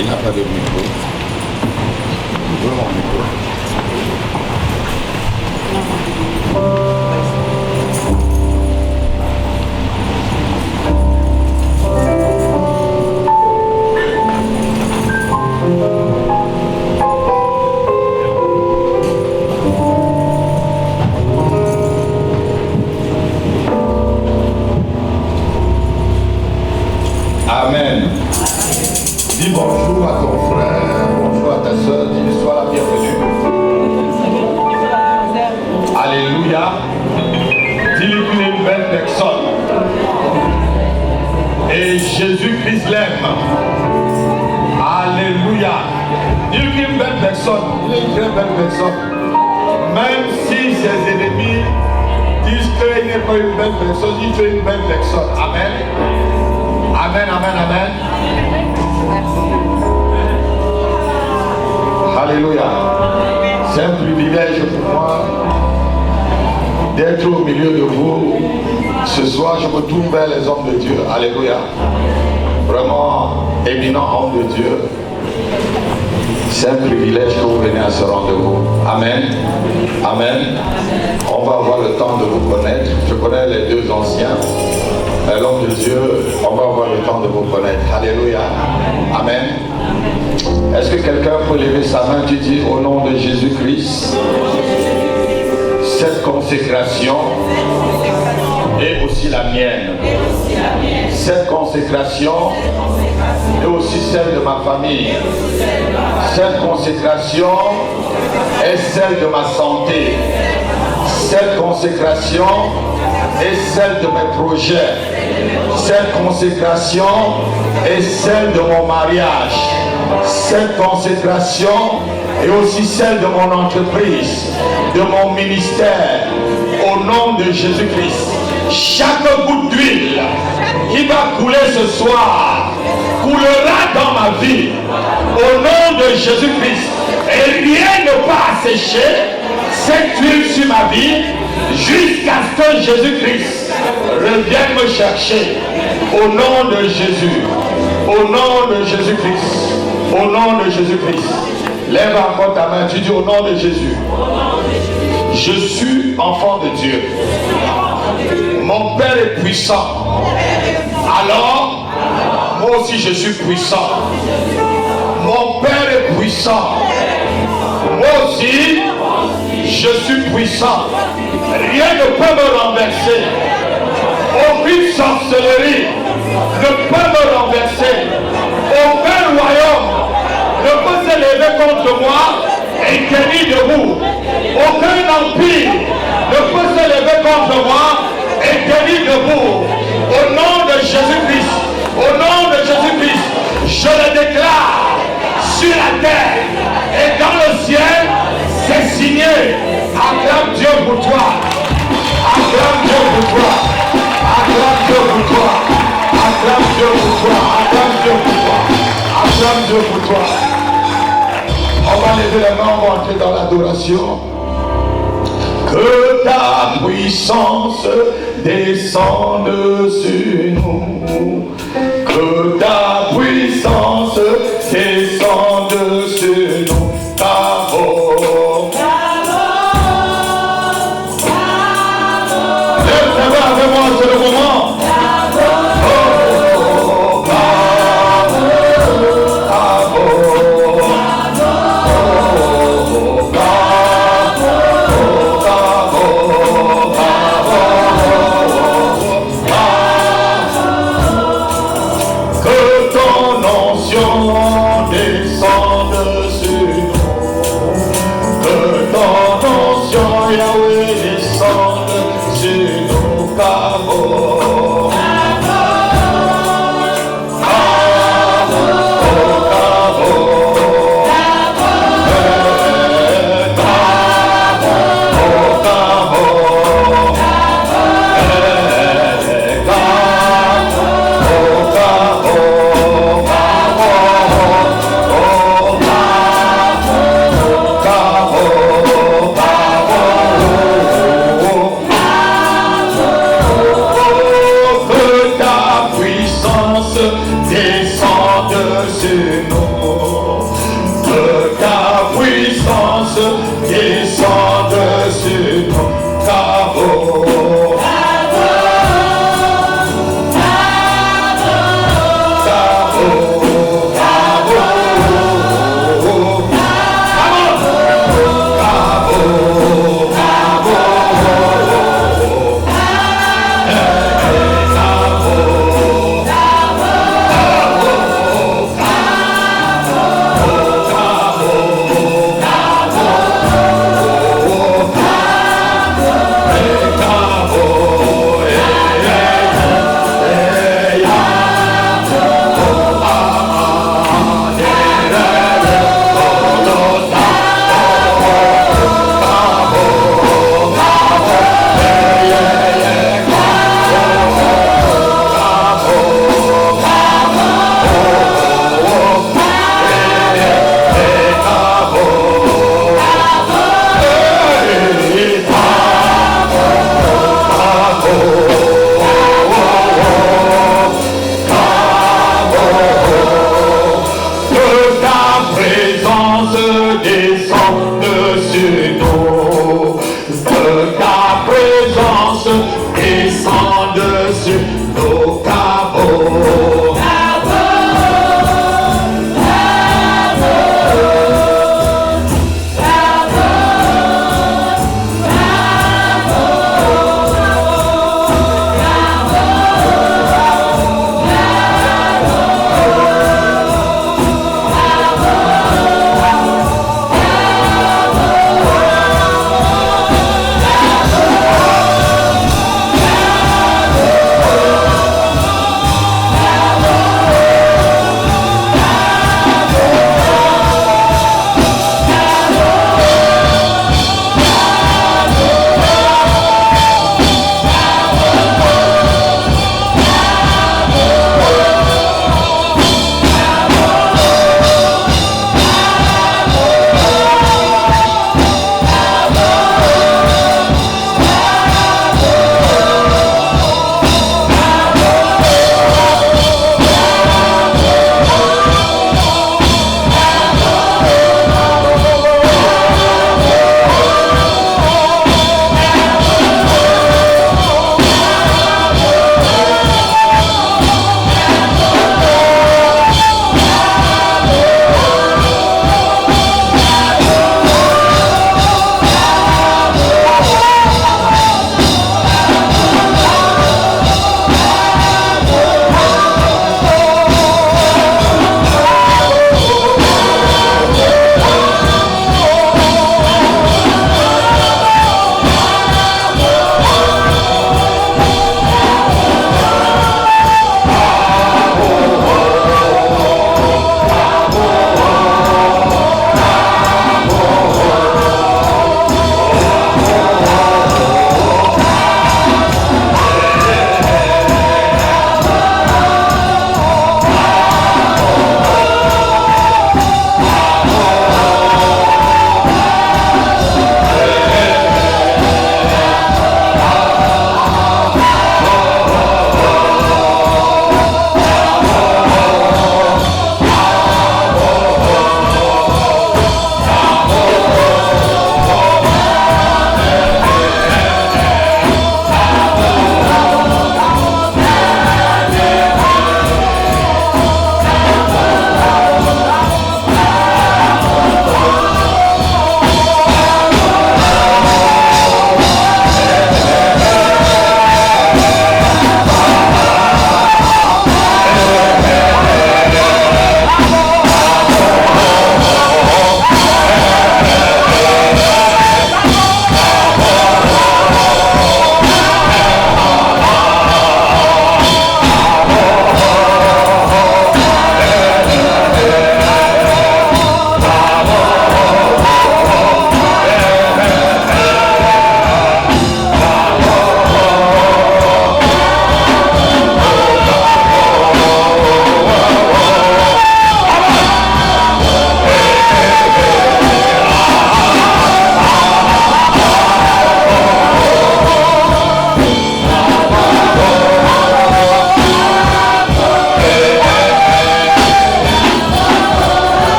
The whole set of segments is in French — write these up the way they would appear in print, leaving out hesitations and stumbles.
Il n'a pas de micro. Il veut mon micro. Amen. Dis bonjour à ton frère, bonjour à ta soeur, dis sois la bienvenue. Alléluia. Dis-lui qu'il est une belle personne. Et Jésus-Christ l'aime. Alléluia. Dis-lui qu'il est une belle personne. Il est une très belle personne. Même si ses ennemis disent qu'il n'est pas une belle personne, dis qu'il est une belle personne. Amen. Amen, amen, amen. Alléluia. C'est un privilège pour moi d'être au milieu de vous. Ce soir, je me tourne vers les hommes de Dieu. Alléluia. Vraiment éminent homme de Dieu. C'est un privilège que vous venez à ce rendez-vous. Amen. Amen. On va avoir le temps de vous connaître. Je connais les deux anciens. L'homme de Dieu, on va avoir le temps de vous connaître. Alléluia. Amen. Est-ce que quelqu'un peut lever sa main? Tu dis au nom de Jésus-Christ, cette consécration est aussi la mienne. Cette consécration est aussi celle de ma famille. Cette consécration est celle de ma santé. Cette consécration est celle de mes projets. Cette consécration est celle de mon mariage. Cette consécration est aussi celle de mon entreprise, de mon ministère. Au nom de Jésus-Christ, chaque goutte d'huile qui va couler ce soir coulera dans ma vie. Au nom de Jésus-Christ, et rien ne peut assécher cette huile sur ma vie jusqu'à ce que Jésus-Christ revienne me chercher. Au nom de Jésus, au nom de Jésus-Christ, au nom de Jésus-Christ. Lève encore ta main, tu dis au nom de Jésus. Je suis enfant de Dieu. Mon Père est puissant. Alors, moi aussi je suis puissant. Mon Père est puissant. Moi aussi, je suis puissant. Rien ne peut me renverser. Aucune sorcellerie ne peut me renverser. Aucun royaume ne peut se lever contre moi et tenir debout. Aucun empire ne peut se lever contre moi et tenir debout. Au nom de Jésus-Christ, au nom de Jésus-Christ, je le déclare sur la terre et dans le ciel, c'est signé. Acclame Dieu pour toi. Acclame Dieu pour toi. Acclame Dieu pour toi. Acclame Dieu pour toi. Acclame Dieu pour toi. Acclame Dieu pour toi. On va lever les mains, on va entrer dans l'adoration. Que ta puissance descende sur nous. Que ta puissance descende sur nous. C'est le moment. Que ton nom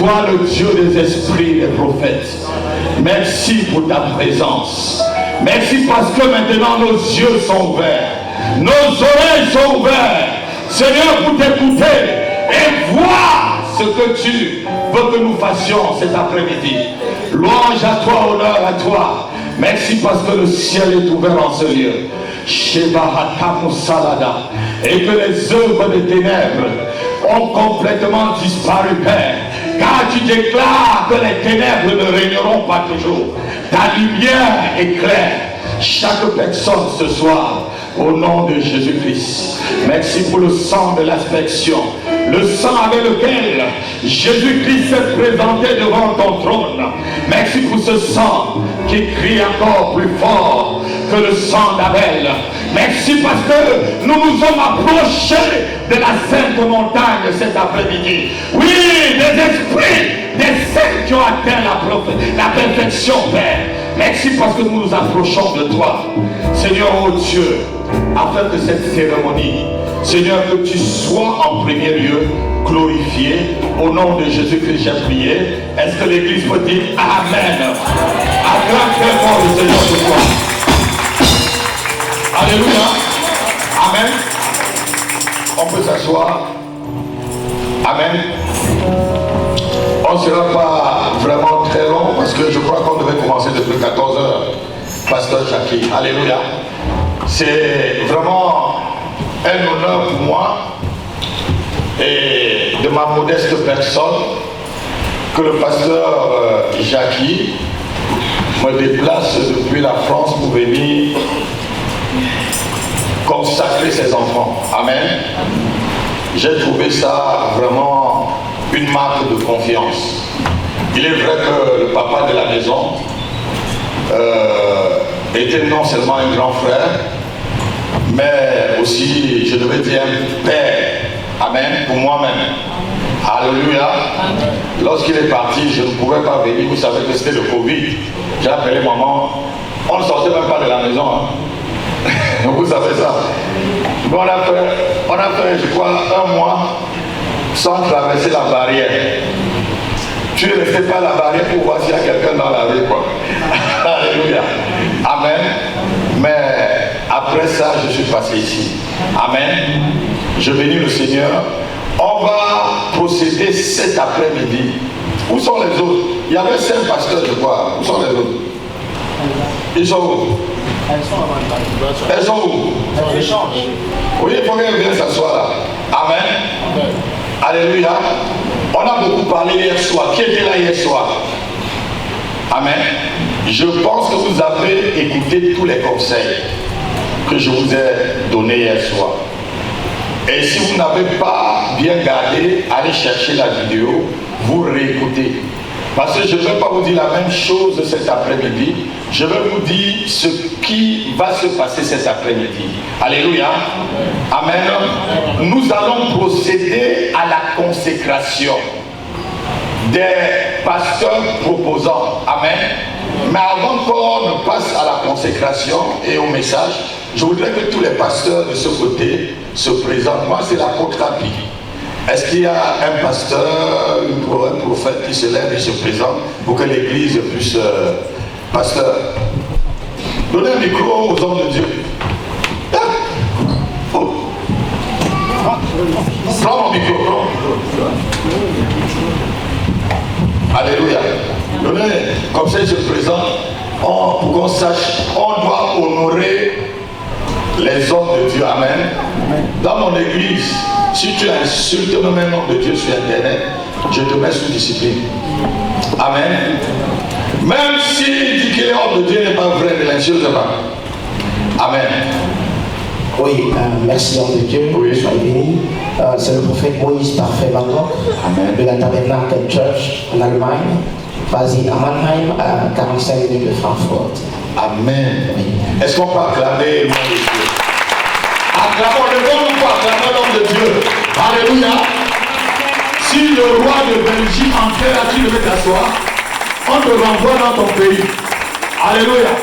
toi le Dieu des esprits, des prophètes. Merci pour ta présence. Merci parce que maintenant nos yeux sont ouverts. Nos oreilles sont ouvertes. Seigneur, pour t'écouter et voir ce que tu veux que nous fassions cet après-midi. Louange à toi, honneur à toi. Merci parce que le ciel est ouvert en ce lieu. Et que les œuvres des ténèbres ont complètement disparu, Père. Car tu déclares que les ténèbres ne régneront pas toujours. Ta lumière éclaire chaque personne ce soir au nom de Jésus-Christ. Merci pour le sang de l'inspection, le sang avec lequel Jésus-Christ s'est présenté devant ton trône. Merci pour ce sang qui crie encore plus fort que le sang d'Abel. Merci parce que nous nous sommes approchés de la sainte montagne cet après-midi. Oui, des esprits, des saints qui ont atteint la perfection, Père. Merci parce que nous nous approchons de toi, Seigneur, oh Dieu, afin que cette cérémonie, Seigneur, que tu sois en premier lieu glorifié. Au nom de Jésus-Christ, j'ai prié. Est-ce que l'Église peut dire Amen? Acclame très fort le Seigneur ce soir. Alléluia. Amen. On peut s'asseoir. Amen. On ne sera pas vraiment très long parce que je crois qu'on devait commencer depuis 14 h. Pasteur Jackie. Alléluia. C'est vraiment un honneur pour moi et de ma modeste personne que le pasteur Jackie me déplace depuis la France pour venir consacrer ses enfants. Amen. J'ai trouvé ça vraiment une marque de confiance. Il est vrai que le papa de la maison était non seulement un grand frère, mais aussi, je devais dire, un père. Amen. Pour moi-même. Alléluia. Lorsqu'il est parti, je ne pouvais pas venir. Vous savez que c'était le Covid. J'ai appelé maman. On ne sortait même pas de la maison. Hein. Vous savez ça. Bon, on a fait, je crois, 1 mois sans traverser la barrière. Tu ne restais pas à la barrière pour voir s'il y a quelqu'un dans la rue, quoi. Alléluia. Amen. Mais après ça, je suis passé ici. Amen. Je bénis le Seigneur. On va procéder cet après-midi. Où sont les autres? Il y avait 5 pasteurs, je crois. Où sont les autres? Ils sont où? Elles sont où? Elles changent. Oui, il faut qu'elles viennent s'asseoir là. Amen. Alléluia. On a beaucoup parlé hier soir. Qui était là hier soir? Amen. Je pense que vous avez écouté tous les conseils que je vous ai donnés hier soir. Et si vous n'avez pas bien gardé, allez chercher la vidéo, vous réécoutez. Parce que je ne vais pas vous dire la même chose cet après-midi. Je vais vous dire ce qui va se passer cet après-midi. Alléluia. Amen. Nous allons procéder à la consécration des pasteurs proposants. Amen. Mais avant qu'on ne passe à la consécration et au message, je voudrais que tous les pasteurs de ce côté se présentent. Moi, c'est l'apôtre Rapi. Est-ce qu'il y a un pasteur, un prophète qui se lève et se présente pour que l'église puisse... pasteur, donnez un micro aux hommes de Dieu. Oh. Prends mon micro, Alléluia. Donnez, comme ça il se présente, pour qu'on sache, on doit honorer les hommes de Dieu. Amen. Dans mon église, si tu insultes même un homme de Dieu sur internet, je te mets sous discipline. Amen. Même s'il dit qu'il est homme de Dieu, n'est pas vrai, ne l'insulte pas. Amen. Oui, merci homme de Dieu, oui. Soyez béni. C'est le prophète Moïse Parfait Bangkok de la Tabernacle Church en Allemagne, basé à Mannheim, à 45 minutes de Francfort. Amen. Oui. Est-ce qu'on peut acclamer l'homme de Dieu? Acclamons, levons-nous pour acclamer l'homme de Dieu. Alléluia. Si le roi de Belgique entrait là, tu devais t'asseoir, on te renvoie dans ton pays. Alléluia.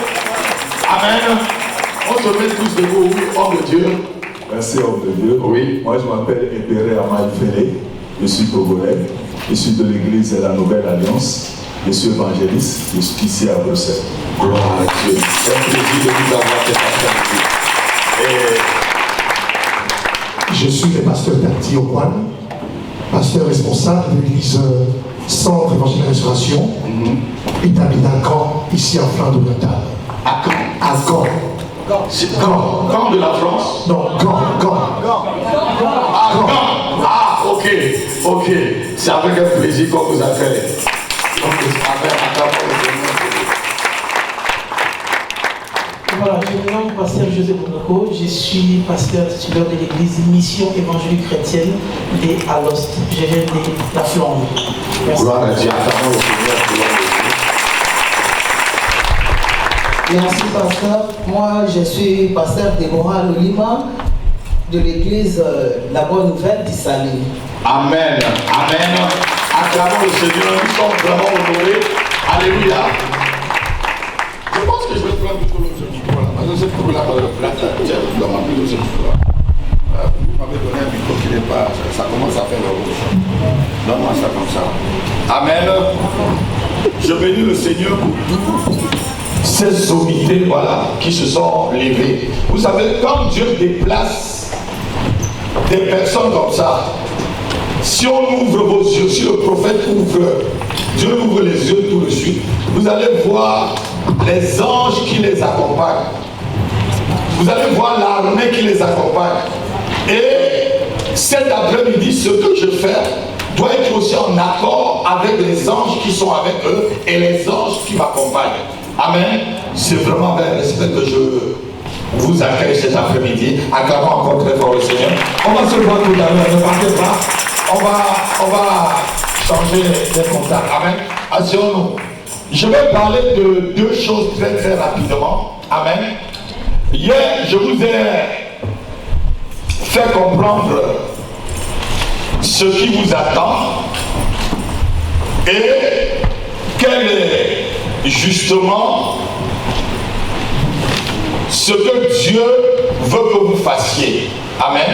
Amen. On se met tous debout, oui, homme de Dieu. Merci, homme de Dieu. Oui. Moi, je m'appelle Ebere Amaï Félé. Je suis togolais. issu de l'église La Nouvelle Alliance. Je suis évangéliste, je suis ici à Bruxelles. Gloire à Dieu. C'est un plaisir de vous avoir cet après-midi. Je suis le pasteur Tati Okwan, pasteur responsable de l'église Centre Évangile Restauration, établi à Caen, ici en Flandre orientale. À Caen. À Caen. Caen de la France? Non, Caen. Ah, Caen. Ah, ok. C'est avec un plaisir qu'on vous accueille. Voilà, je me nomme pasteur José Bonoko, je suis pasteur titulaire de l'église Mission Évangélique Chrétienne de Alost. Je viens de la Flandre. Merci. Gloire à Dieu. Acclamons le Seigneur. Merci pasteur. Moi je suis pasteur Déborah Lolima de l'église La Bonne Nouvelle d'Issali. Amen. Acclamons le Seigneur. Nous sommes vraiment honorés. Alléluia. Je pense que je vais prendre tout le micro là. Parce que ce micro là, dans ma plus de ce micro là. Vous m'avez donné un micro qui n'est pas. Ça commence à faire le rouge. Donne-moi ça comme ça. Amen. Je bénis le Seigneur pour tous ces sommités, voilà, qui se sont levées. Vous savez, quand Dieu déplace des personnes comme ça, si on ouvre vos yeux, si le prophète Dieu ouvre les yeux tout de suite, vous allez voir les anges qui les accompagnent. Vous allez voir l'armée qui les accompagne. Et cet après-midi, ce que je fais doit être aussi en accord avec les anges qui sont avec eux et les anges qui m'accompagnent. Amen. C'est vraiment avec respect que je vous accueille cet après-midi. Acclamons encore très fort le Seigneur. On va se voir tout à l'heure, ne partez pas. On va changer les contacts. Amen. Asseyons-nous. Je vais parler de deux choses très très rapidement. Amen. Hier, je vous ai fait comprendre ce qui vous attend et quel est justement ce que Dieu veut que vous fassiez. Amen.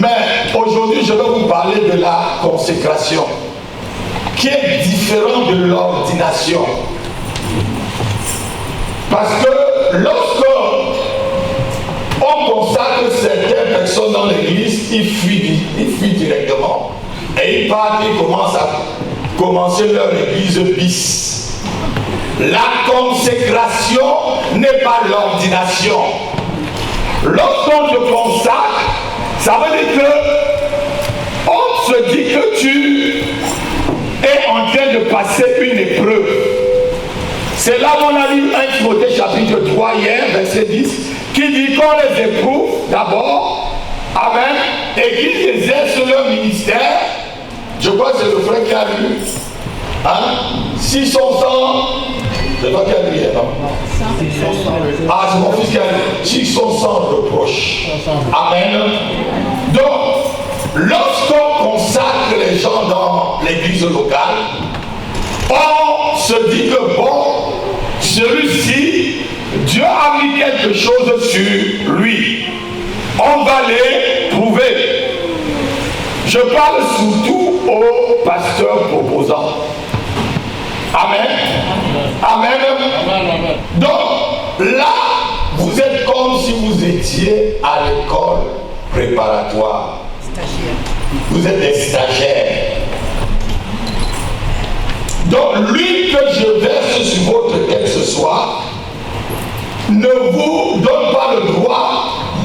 Mais aujourd'hui, je vais vous parler de la consécration, qui est différent de l'ordination. Parce que lorsque on constate certaines personnes dans l'église, ils fuient directement. Et ils partent, ils commencent à commencer leur église bis. La consécration n'est pas l'ordination. Lorsqu'on te consacre, ça veut dire que on se dit que tu es en train de passer une épreuve. C'est là qu'on a lu 1 Timothée chapitre 3 hier, verset 10, qui dit qu'on les éprouve d'abord, amen, et qu'ils exercent leur ministère. Je crois que c'est le frère qui a lu. Hein? Si son sang, c'est toi qui as lu hier, non? Ah, c'est mon fils qui a lu. Si son sang reproche. Amen. Donc, lorsqu'on consacre les gens dans l'église locale, on se dit que bon, celui-ci, Dieu a mis quelque chose sur lui. On va les prouver. Je parle surtout aux pasteurs proposants. Amen. Donc, là, vous êtes comme si vous étiez à l'école préparatoire. Vous êtes des stagiaires. Donc, l'huile que je verse sur votre tête ce soir ne vous donne pas le droit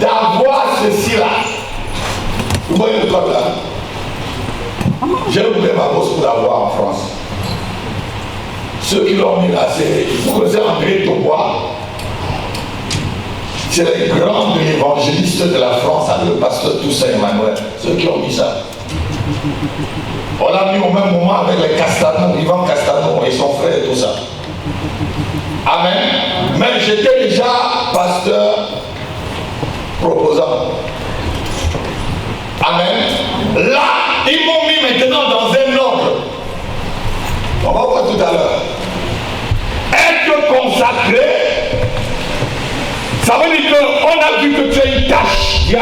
d'avoir ceci là. Vous voyez le code là? J'ai ouvert ma bourse pour l'avoir en France. Ceux qui l'ont mis là, c'est, vous connaissez André Tobois. C'est les grands évangélistes de la France avec le pasteur Toussaint Emmanuel. Ceux qui ont mis ça. On l'a mis au même moment avec les Castano, Yvan Castano et son frère et tout ça. Amen. Mais j'étais déjà pasteur proposant. Amen. Là, ils m'ont mis maintenant dans un ordre. On va voir tout à l'heure. Être consacré, ça veut dire qu'on a vu que tu as une tâche,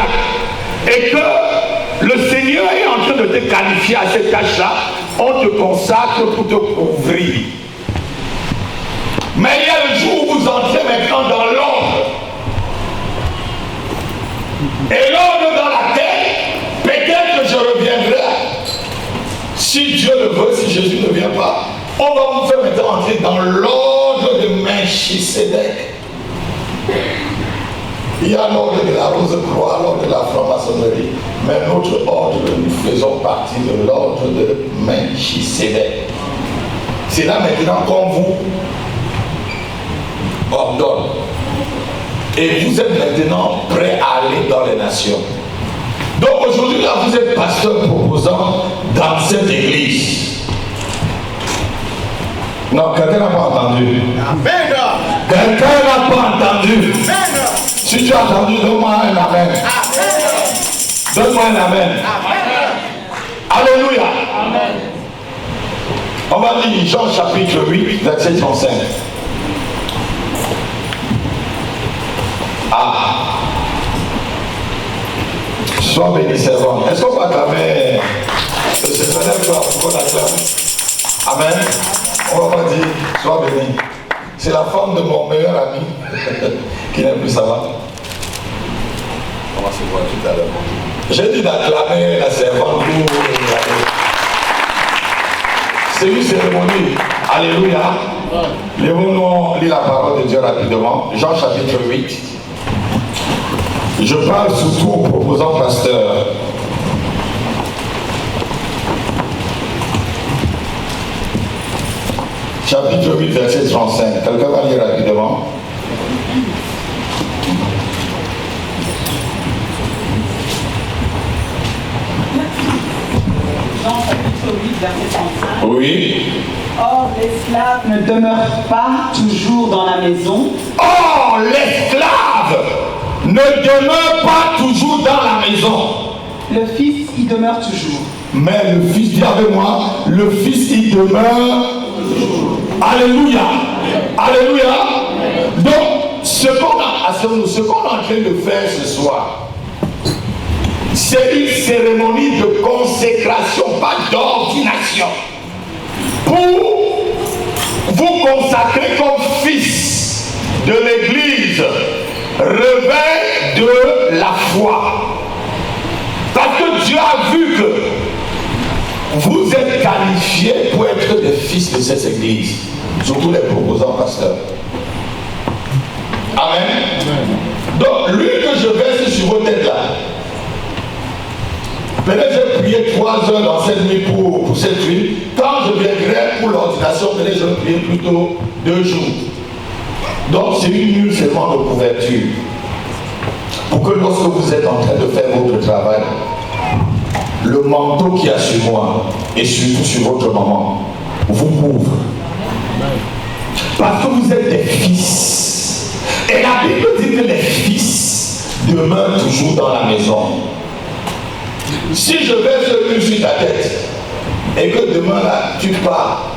et que le Seigneur est en train train de te qualifier à cette tâche-là, on te consacre pour te couvrir. Mais il y a le jour où vous entrez maintenant dans l'ordre. Et l'ordre dans la terre, peut-être que je reviendrai. Si Dieu le veut, si Jésus ne vient pas, on va vous faire maintenant entrer dans l'ordre de Melchisédek. Il y a l'ordre de la Rose-Croix, l'ordre de la franc-maçonnerie, mais notre ordre, nous faisons partie de l'ordre de Melchisédek. C'est là maintenant qu'on vous ordonne. Et vous êtes maintenant prêts à aller dans les nations. Donc aujourd'hui, là, vous êtes pasteur proposant dans cette église. Non, quelqu'un n'a pas entendu. Amen. Quelqu'un n'a pas entendu. Amen. Si tu as entendu, donne-moi un amen. Amen. Donne-moi un amen. Amen. Alléluia. Amen. On va lire Jean chapitre 8, verset 35. Ah. Sois béni, servant. Est-ce qu'on va acclamer le Seigneur pour qu'on acclame? Amen. On va pas dire, sois béni. C'est la femme de mon meilleur ami qui n'est plus, ça va. On va se voir tout à l'heure. J'ai dit d'acclamer la servante pour... C'est une cérémonie. Alléluia. Lèvons-nous, lis la parole de Dieu rapidement. Jean chapitre 8. Je parle surtout aux proposants pasteurs. Chapitre 8, verset 35. Quelqu'un va lire rapidement. Jean chapitre 8, verset 35. Oui. Or, l'esclave ne demeure pas toujours dans la maison. Or, l'esclave ne demeure pas toujours dans la maison. Le Fils y demeure toujours. Mais le Fils, dis avec moi, le Fils y demeure toujours. Alléluia. Alléluia. Donc, ce qu'on est en train de faire ce soir, c'est une cérémonie de consécration, pas d'ordination, pour vous consacrer comme fils de l'Église, revêt de la foi. Parce que Dieu a vu que vous êtes qualifiés pour être des fils de cette Église, surtout les proposants pasteurs. Amen. Donc, l'huile que je verse sur vos têtes là, peut-être j'ai prié 3 heures dans cette nuit pour cette huile. Quand je viendrai pour l'ordination, peut-être je vais prier plutôt 2 jours. Donc c'est une huile seulement de couverture. Pour que lorsque vous êtes en train de faire votre travail, le manteau qui a sur moi et surtout sur votre maman vous couvre. Parce que vous êtes des fils. Et la Bible dit que les fils demeurent toujours dans la maison. Si je vais se sur ta tête et que demain là tu pars,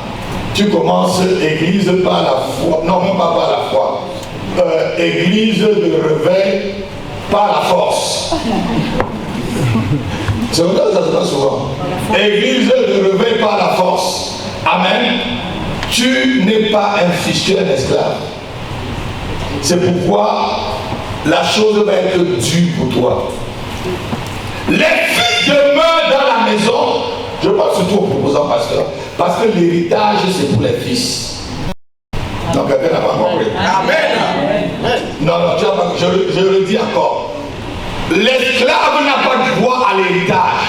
tu commences église par la foi, non même pas par la foi, église de réveil par la force. C'est vrai que ça se passe souvent. Église de réveil par la force. Amen. Tu n'es pas un fichier, un esclave. C'est pourquoi la chose va être dure pour toi. Les fils demeurent dans la maison. Je parle surtout aux proposants pasteurs, parce que l'héritage c'est pour les fils. Donc quelqu'un n'a pas compris. Amen. Non, je le dis encore. L'esclave n'a pas de droit à l'héritage.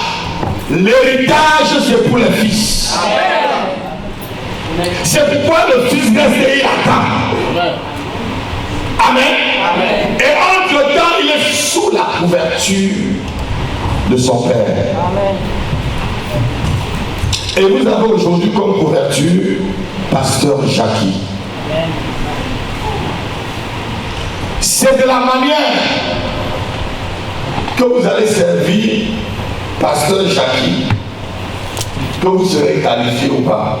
L'héritage c'est pour les fils. Amen. C'est pourquoi le fils reste et il attend. Amen. Amen. Et entre-temps, il est sous la couverture de son Père. Amen. Et vous avez aujourd'hui comme couverture Pasteur Jackie. Amen. C'est de la manière que vous allez servir Pasteur Jackie que vous serez qualifié ou pas.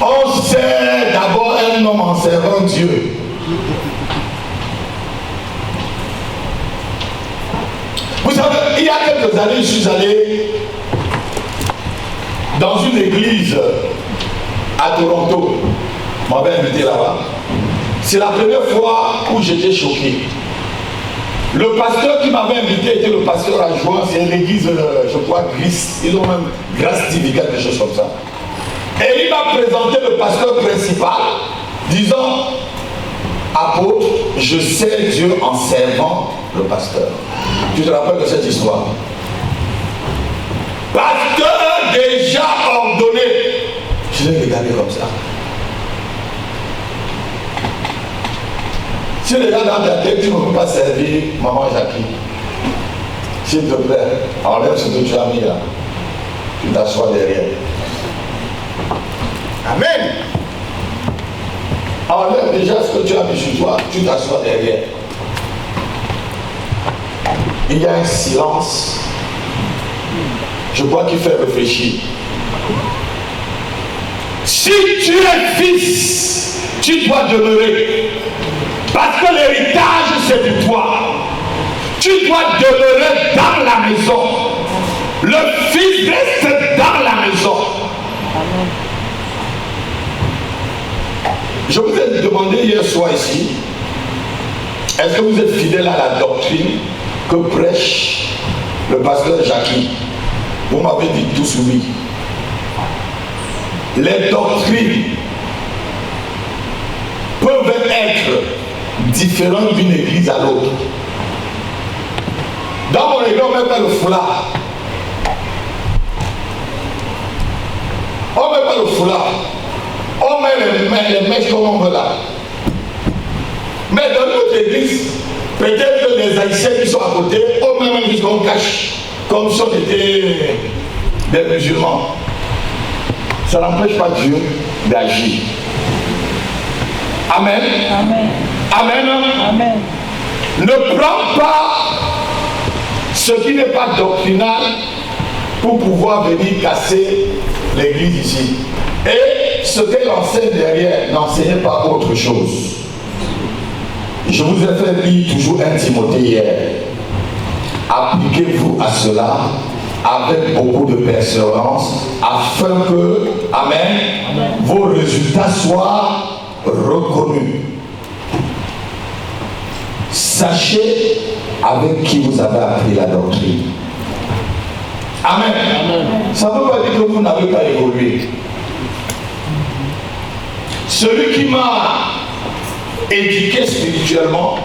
On sert d'abord un homme en servant Dieu. il y a quelques années, je suis allé dans une église à Toronto. On m'avait invité là-bas. C'est la première fois où j'étais choqué. Le pasteur qui m'avait invité était le pasteur adjoint. C'est une église, je crois, Grace. Ils ont même Grace TV, quelque chose comme ça. Et il m'a présenté le pasteur principal, disant, apôtre, je sers Dieu en servant le pasteur. Tu te rappelles de cette histoire? Pasteur déjà ordonné. Je l'ai regardé comme ça. Si les gars dans ta tête, tu ne peux pas servir maman Jackie. S'il te plaît, enlève ce que tu as mis là. Tu t'assois derrière. Amen. Enlève déjà ce que tu as mis sur toi, tu t'assois derrière. Il y a un silence, je crois qu'il fait réfléchir. Si tu es fils, tu dois demeurer. Parce que l'héritage, c'est de toi. Tu dois demeurer dans la maison. Le fils reste dans la maison. Je vous ai demandé hier soir ici, est-ce que vous êtes fidèle à la doctrine que prêche le pasteur Jackie? Vous m'avez dit tous oui. Les doctrines peuvent être différentes d'une église à l'autre. Dans mon église, on ne met pas le foulard. On ne met pas le foulard. On met les mèches comme on veut là. Mais dans notre église, peut-être que les Haïtiens qui sont à côté, on met même jusqu'on cache, comme si on était des musulmans. Ça n'empêche pas Dieu d'agir. Amen. Amen. Amen. Amen. Ne prends pas ce qui n'est pas doctrinal pour pouvoir venir casser l'église ici. Et ce qu'elle enseigne derrière, n'enseignez pas autre chose. Je vous ai fait lire toujours 1 Timothée hier. Appliquez-vous à cela avec beaucoup de persévérance afin que, amen, vos résultats soient reconnus. Sachez avec qui vous avez appris la doctrine. Amen. Amen. Ça ne veut pas dire que vous n'avez pas évolué. Celui qui m'a éduqué spirituellement,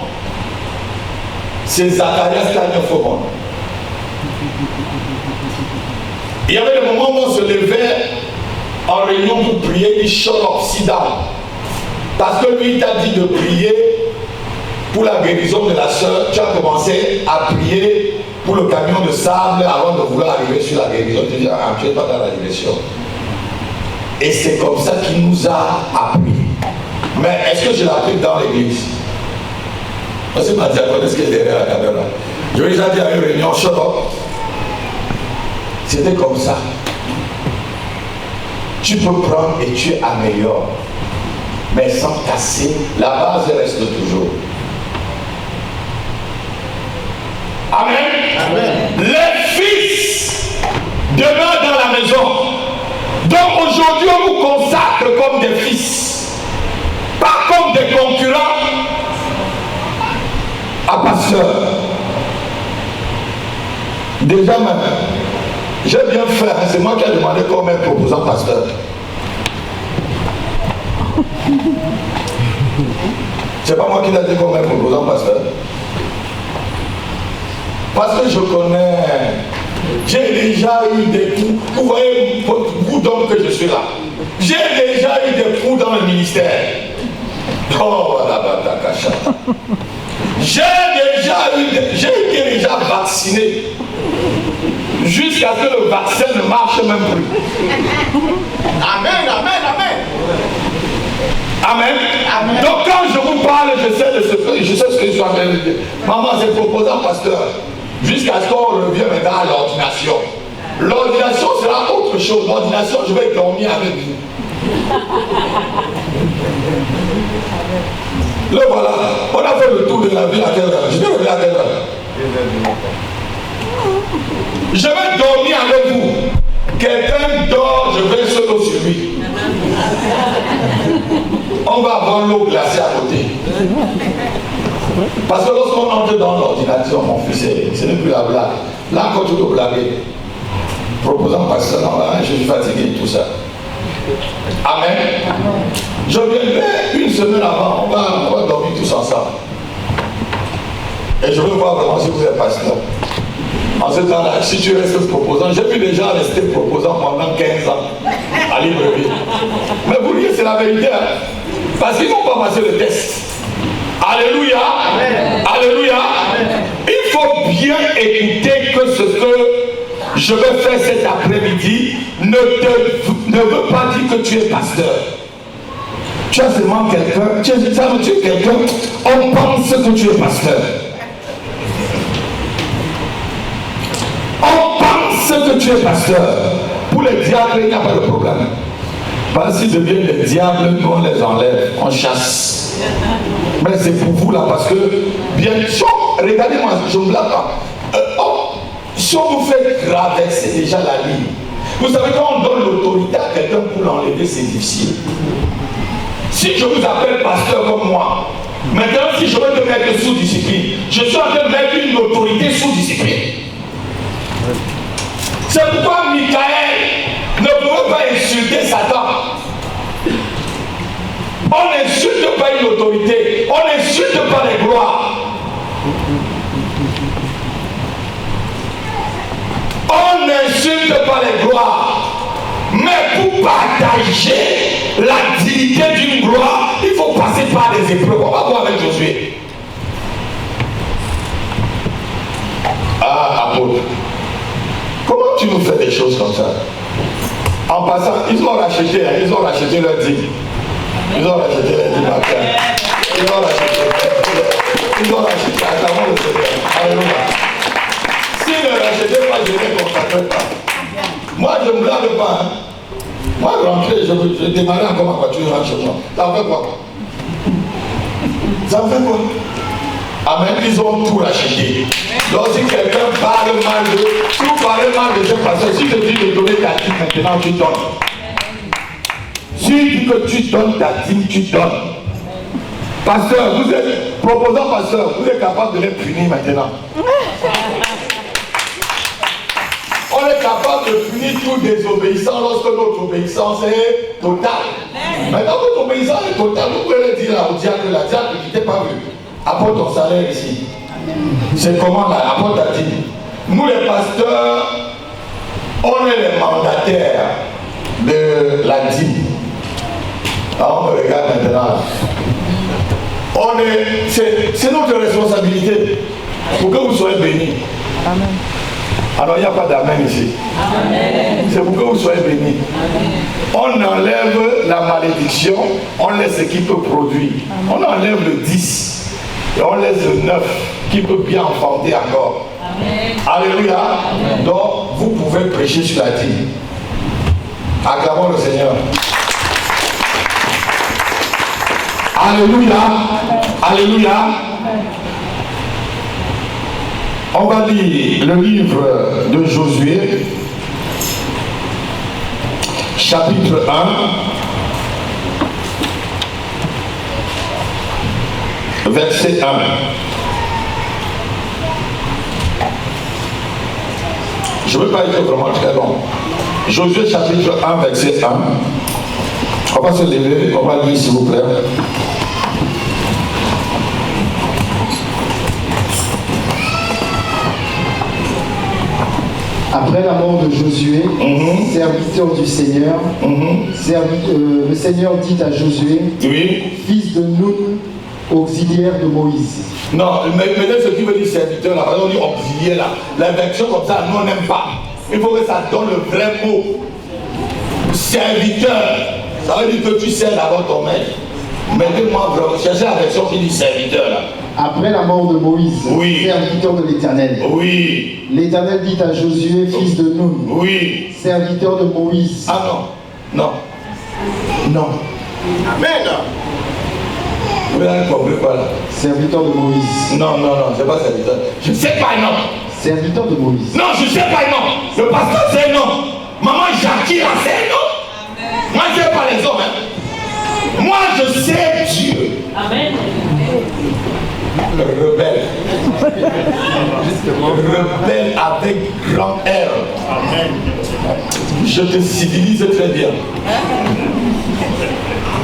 c'est Zacharias Tagnon-Fomon. Il y avait des moments où on se levait en réunion pour prier, il shut up, sit down. Parce que lui, il t'a dit de prier pour la guérison de la sœur. Tu as commencé à prier pour le camion de sable avant de vouloir arriver sur la guérison. Tu dis, ah, tu n'es pas dans la direction. Et c'est comme ça qu'il nous a appris. Mais est-ce que je l'applique dans l'église? Parce que ma diaconesse qui est derrière la caméra. Je lui ai déjà dit à une réunion, shut up. C'était comme ça. Tu peux prendre et tu améliores. Mais sans casser, la base reste toujours. Amen. Amen. Les fils demeurent dans la maison. Donc aujourd'hui, on vous consacre comme des fils, pas comme des concurrents à pasteur. Déjà même, j'ai bien fait, hein, c'est moi qui ai demandé comme un proposant pasteur. C'est pas moi qui l'ai dit comme un proposant pasteur. Parce que je connais, j'ai déjà eu des coups. Vous voyez, vous donc que je suis là. J'ai déjà eu des coups dans le ministère. Oh, la batakacha. J'ai été déjà vacciné. Jusqu'à ce que le vaccin ne marche même plus. Amen, amen, amen. Amen. Amen. Donc quand je vous parle, je sais ce que je suis en train de dire. Maman, c'est proposant pasteur. Jusqu'à ce qu'on revienne maintenant à l'ordination. L'ordination sera autre chose. L'ordination, je vais dormir avec vous. Le voilà. On a fait le tour de la ville à quelle heure? Je vais revenir à quelle heure? Je vais dormir avec vous. Quelqu'un dort, je vais sur l'eau sur lui. On va avoir l'eau glacée à côté. Parce que lorsqu'on entre dans l'ordinateur, mon fils, ce n'est plus la blague. Là, quand tu dois blaguer, proposant pasteur, non, là, je suis fatigué, tout ça. Amen. Je viendrai une semaine avant, on va dormir tous ensemble. Et je veux voir vraiment si vous êtes pasteur. En ce temps-là, si tu restes proposant, j'ai vu des gens rester proposant pendant 15 ans à Libreville. Mais vous voyez, c'est la vérité. Hein? Parce qu'ils n'ont pas passé le test. Alléluia. Amen. Alléluia. Amen. Il faut bien écouter que ce que je vais faire cet après-midi ne veut pas dire que tu es pasteur. Tu as seulement quelqu'un, tu es quelqu'un, on pense que tu es pasteur. On pense que tu es pasteur. Pour les diables, il n'y a pas de problème. Parce qu'ils deviennent les diables, nous on les enlève, on chasse. Mais c'est pour vous là, parce que, bien sûr, regardez-moi, je ne me blague pas. Si on vous fait grave, c'est déjà la ligne. Vous savez, quand on donne l'autorité à quelqu'un pour l'enlever, c'est difficile. Si je vous appelle pasteur comme moi, maintenant si je veux te mettre sous discipline, je suis en train de mettre une autorité sous discipline. C'est pourquoi Michael ne pouvait pas insulter Satan. On n'insulte pas une autorité, on n'insulte pas les gloires. On n'insulte pas les gloires. Mais pour partager la dignité d'une gloire, il faut passer par des épreuves. On va voir avec Josué. Ah, apôtre. Comment tu nous fais des choses comme ça? En passant, ils ont racheté leur dîme. Ils ont racheté leur dîme à terre. Ils ont racheté à travers le Seigneur. Alléluia. S'ils ne rachetaient pas, je ne les consacrais pas. Moi, je ne me blâme pas. Hein. Moi, je rentrais, je démarrais encore ma voiture, je rentre chez moi. Ça fait quoi? Ça fait quoi? Amen, ils ont tout racheté. Donc si quelqu'un parle mal de, si vous parlez mal de ce pasteur, si je dis de donner ta dîme, maintenant tu donnes. Si tu dis que tu donnes ta dîme, tu donnes. Pasteur, vous êtes, proposant pasteur, vous êtes capable de les punir maintenant. On est capable de punir tout désobéissant lorsque notre obéissance est totale. Maintenant, votre obéissance est totale, vous pouvez le dire là, au diable, la diable qui t'est pas vu. Apporte ton salaire ici. C'est comment là? Apporte ta dîme. Nous les pasteurs, on est les mandataires de la dîme. Alors on me regarde maintenant. C'est notre responsabilité pour que vous soyez bénis. Amen. Alors il n'y a pas d'amen ici. C'est pour que vous soyez bénis. On enlève la malédiction, on laisse ce qui peut produire. On enlève le 10 et on laisse le 9 qui peut bien enfanter encore. Amen. Alléluia. Amen. Donc vous pouvez prêcher sur la dîme. Acclamons le Seigneur. Alléluia. Alléluia. On va lire le livre de Josué, chapitre 1, verset 1. Je ne veux pas être vraiment très long. Josué, chapitre 1, verset 1. On va se lever, on va lire s'il vous plaît. Après la mort de Josué, serviteur du Seigneur, le Seigneur dit à Josué, fils de Nun, auxiliaire de Moïse. Non, mais ce qui veut dire serviteur, là, on dit auxiliaire, là. L'inversion comme ça, nous on n'aime pas. Il faut que ça donne le vrai mot. Serviteur, ça veut dire que tu sers d'abord ton maître. Mettez-moi vraiment, cherchez la version qui dit serviteur, là. Après la mort de Moïse, serviteur de l'Éternel. L'Éternel dit à Josué, fils de Nun, serviteur de Moïse. Ah non. Amen. Vous n'avez compris quoi là? Serviteur de Moïse. Non, c'est pas serviteur. Je ne sais pas, non. serviteur de Moïse. Non, je ne sais pas, non. Le pasteur, c'est un nom. Maman Jacqueline, c'est un nom. Moi, je ne sais pas les hommes. Hein. Moi, je sais Dieu. Amen. Rebelle. Rebelle avec grand R. Amen. Je te civilise très bien.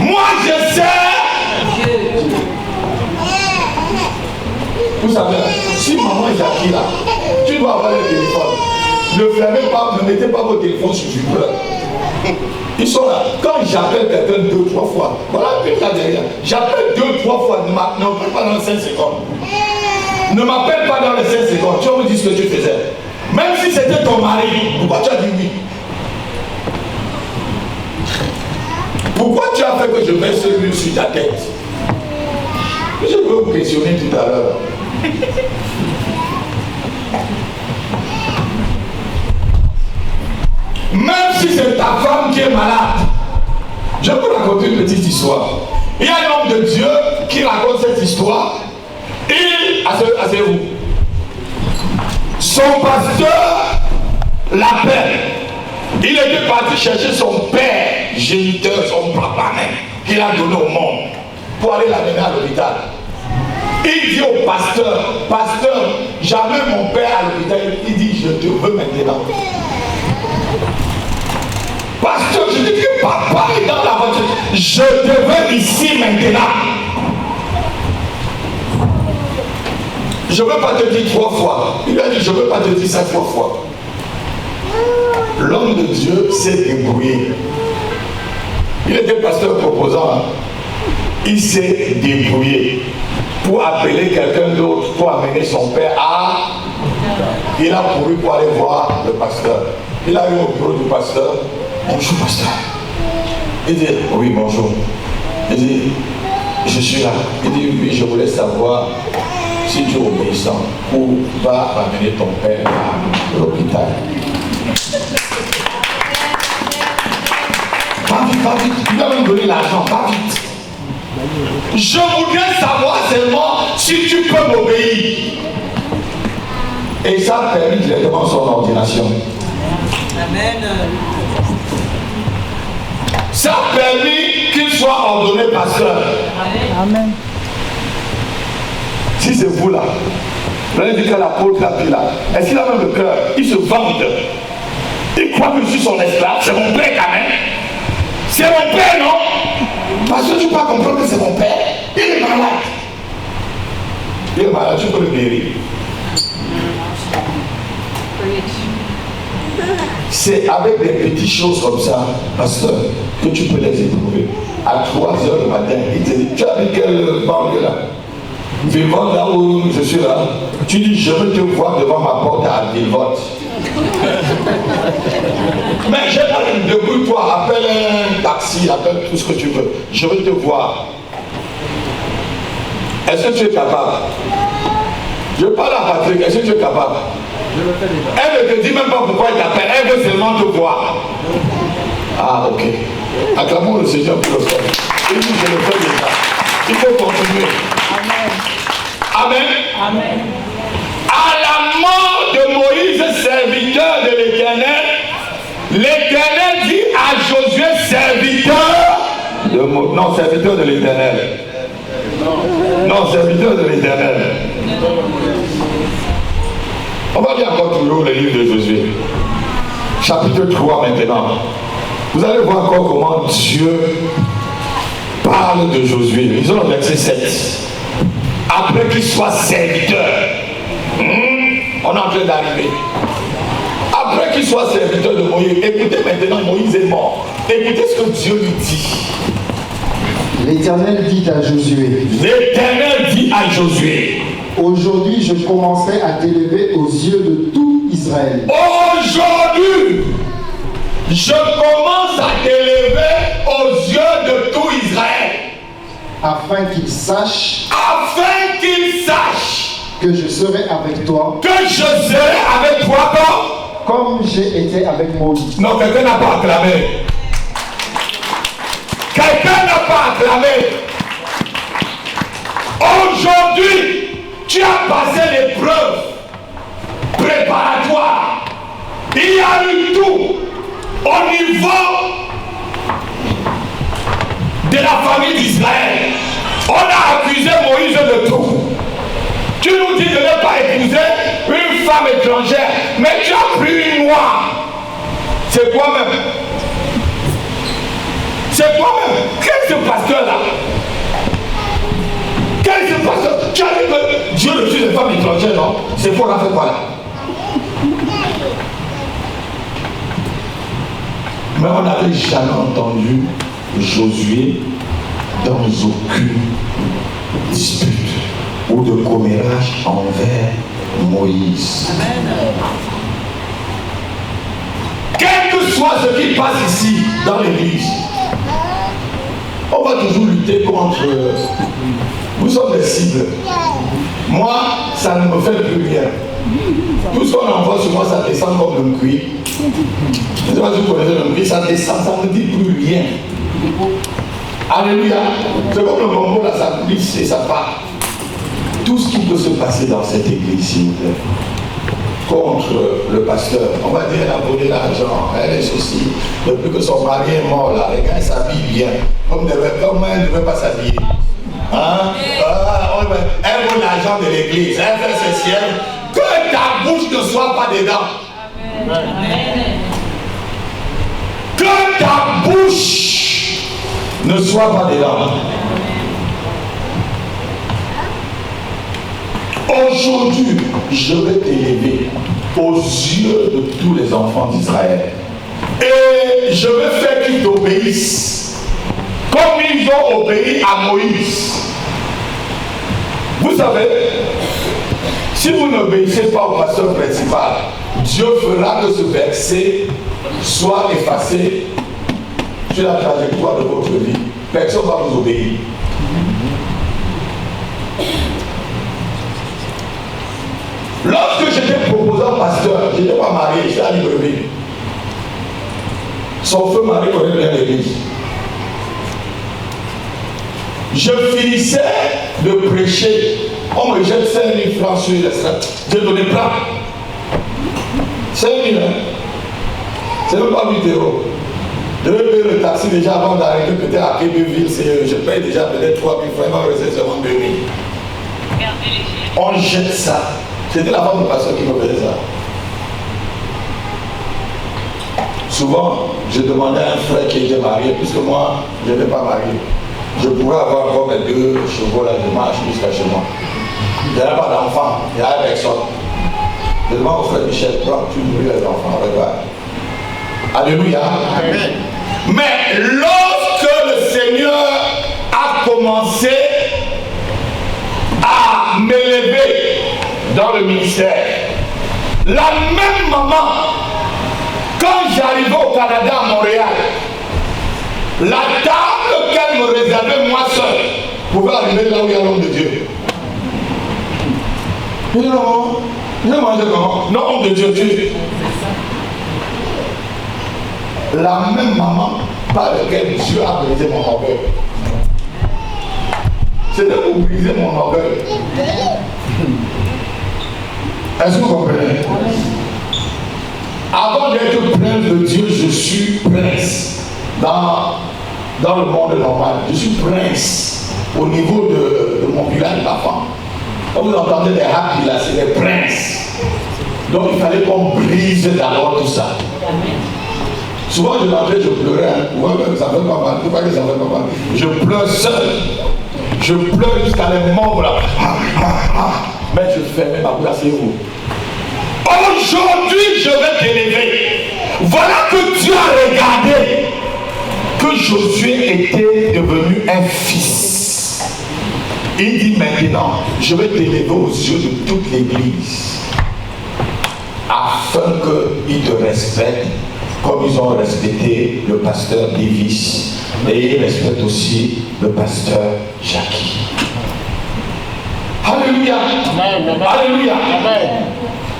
Moi, je sais. Vous savez, si maman est acquis là, tu dois avoir le téléphone. Ne fermez pas, ne mettez pas vos téléphones sur vibreur. Ils sont là. Quand j'appelle quelqu'un 2-3 fois, voilà, une là derrière. J'appelle 2-3 fois, ne m'appelle pas dans les 5 secondes. Ne m'appelle pas dans les 5 secondes. Tu vas me dire ce que tu faisais. Même si c'était ton mari, pourquoi tu as dit oui? Pourquoi tu as fait que je mette celui sur ta tête? Je veux vous questionner tout à l'heure. Même si c'est ta femme qui est malade, je vais vous raconter une petite histoire. Il y a un homme de Dieu qui raconte cette histoire. Asseyez-vous. Son pasteur l'appelle. Il était parti chercher son père géniteur, son papa même, qu'il a donné au monde, pour aller l'amener à l'hôpital. Il dit au pasteur, pasteur, j'amène mon père à l'hôpital. Il dit, je te veux maintenant. Pasteur, je dis que papa est dans la voiture. Je te veux ici maintenant. Je ne veux pas te dire 3 fois. Il lui a dit, je ne veux pas te dire ça 3 fois. L'homme de Dieu s'est débrouillé. Il était pasteur proposant. Il s'est débrouillé pour appeler quelqu'un d'autre pour amener son père à... Il a couru pour aller voir le pasteur. Il a eu au bureau du pasteur. Bonjour pasteur. Il dit, oui bonjour. Il dit, je suis là. Il dit, oui, je voulais savoir si tu es obéissant, où va amener ton père à l'hôpital. Pas vite. Il va me donner l'argent, pas vite. Je voudrais savoir seulement si tu peux m'obéir. Et ça a permis directement son ordination. Amen. Ça a permis qu'il soit ordonné pasteur. Amen. Si c'est vous là, vous allez dire que l'apôtre a pris là. Est-ce qu'il a même le cœur? Il se vante. Il croit que je suis son esclave. C'est mon père quand même. C'est mon père, non? Parce que tu peux pas comprendre que c'est mon père. Il est malade. Il est malade, tu peux le guérir. C'est avec des petites choses comme ça, pasteur, que tu peux les éprouver. À 3 h du matin, il te dit, tu as vu quelle banque là? Vivant là où je suis là, tu dis, je veux te voir devant ma porte à Villevotte. Mais j'ai pas de débrouille, toi, appelle un taxi, appelle tout ce que tu veux. Je veux te voir. Est-ce que tu es capable? Je parle à Patrick, est-ce que tu es capable? Elle ne te dit même pas pourquoi elle t'appelle, elle veut seulement te voir. Ah, ok. Acclamons le Seigneur pour le faire. Il dit, je le fais déjà. Il faut continuer. Amen. Amen. Amen. À la mort de Moïse, serviteur de l'Éternel, l'Éternel dit à Josué, serviteur de Moïse. Non, serviteur de l'Éternel. Non, serviteur de l'Éternel. On va bien encore toujours le livre de Josué. Chapitre 3 maintenant. Vous allez voir encore comment Dieu parle de Josué. Lisons le verset 7. Après qu'il soit serviteur, on est en train d'arriver. Après qu'il soit serviteur de Moïse, écoutez maintenant, Moïse est mort. Écoutez ce que Dieu lui dit. L'Éternel dit à Josué. L'Éternel dit à Josué. Aujourd'hui, je commencerai à t'élever aux yeux de tout Israël. Aujourd'hui, je commence à t'élever aux yeux de tout Israël. Afin qu'il sache. Afin qu'il sache. Que je serai avec toi. Que je serai avec toi comme j'ai été avec Moïse. Non, quelqu'un n'a pas acclamé. Quelqu'un n'a pas acclamé. Aujourd'hui, tu as passé l'épreuve. Au niveau de la famille d'Israël, on a accusé Moïse de tout. Tu nous dis de ne pas épouser une femme étrangère, mais tu as pris une noire. C'est toi-même. C'est toi-même. Quel est ce pasteur-là? Quel est ce pasteur? Tu as dit que Dieu refuse les femmes étrangères, non? C'est pour la faire quoi là? Mais on n'avait jamais entendu Josué dans aucune dispute ou de commérage envers Moïse. Amen. Quel que soit ce qui passe ici dans l'église, on va toujours lutter contre. Nous sommes des cibles. Moi, ça ne me fait plus rien. Tout ce qu'on envoie sur moi, ça descend comme le cuir. Je ne sais pas si vous connaissez le cuir, ça descend, ça ne dit plus rien. Alléluia. C'est comme le bonbon, là, ça glisse et ça part. Tout ce qui peut se passer dans cette église, s'il vous plaît, contre le pasteur, on va dire elle a volé l'argent, elle est ceci, depuis que son mari est mort là, les gars s'habillent bien, comme elle ne devait pas s'habiller. Hein? Elle vole l'argent de l'église, elle fait ceci, que ta bouche ne soit pas dedans. Amen. Que ta bouche ne soit pas dedans. Aujourd'hui, je vais t'élever aux yeux de tous les enfants d'Israël. Et je vais faire qu'ils t'obéissent comme ils ont obéi à Moïse. Vous savez, si vous n'obéissez pas au pasteur principal, Dieu fera que ce verset soit effacé sur la trajectoire de votre vie. Personne ne va vous obéir. Lorsque j'étais proposant pasteur, je n'étais pas marié, j'étais à Libreville. Son feu mari connaît bien l'église. Je finissais de prêcher. On me jette 5 000 francs sur les strates. Je donnais plein. 5 000, hein? C'est même pas 8 euros. Je vais payer le taxi déjà avant d'arriver peut-être à Québécois. Je paye déjà peut-être 3 000 francs. Il m'a resté seulement 2 000. On jette ça. C'était la femme de pasteur qui me faisait ça. Souvent, je demandais à un frère qui était marié, puisque moi, je n'étais pas marié. Je pourrais avoir encore mes 2 chevaux là, je marche jusqu'à chez moi. Il n'y avait pas d'enfant, il n'y avait personne. Je demande au frère Michel, prends, tu nourris les enfants, regarde. Alléluia. Amen. Mais lorsque le Seigneur a commencé à m'élever dans le ministère, la même maman, quand j'arrivais au Canada, à Montréal, la table qu'elle me réservait moi seul pouvait arriver là où il y a l'homme de Dieu. Je dis non, je mangeais comment? Non, homme de Dieu, Dieu. La même maman par laquelle Dieu a brisé mon orgueil. C'était pour briser mon orgueil. Est-ce que vous comprenez? Avant d'être prince de Dieu, je suis prince dans le monde normal. Je suis prince au niveau de mon village d'enfant. Quand vous entendez des happy là, c'est des princes. Donc il fallait qu'on brise d'abord tout ça. Souvent je rentrais, je pleurais. Ouais, ça fait pas mal. Pourquoi que ça fait pas mal? Je pleure seul. Je pleure jusqu'à les membres là. Mais je fermais ma bouche, asseyez-vous. Aujourd'hui, je vais t'élever. Voilà que Dieu a regardé que Josué était devenu un fils. Il dit maintenant, je vais t'élever aux yeux de toute l'église afin qu'ils te respectent comme ils ont respecté le pasteur Davis et ils respectent aussi le pasteur Jackie. Alléluia. Amen. Alléluia. Amen.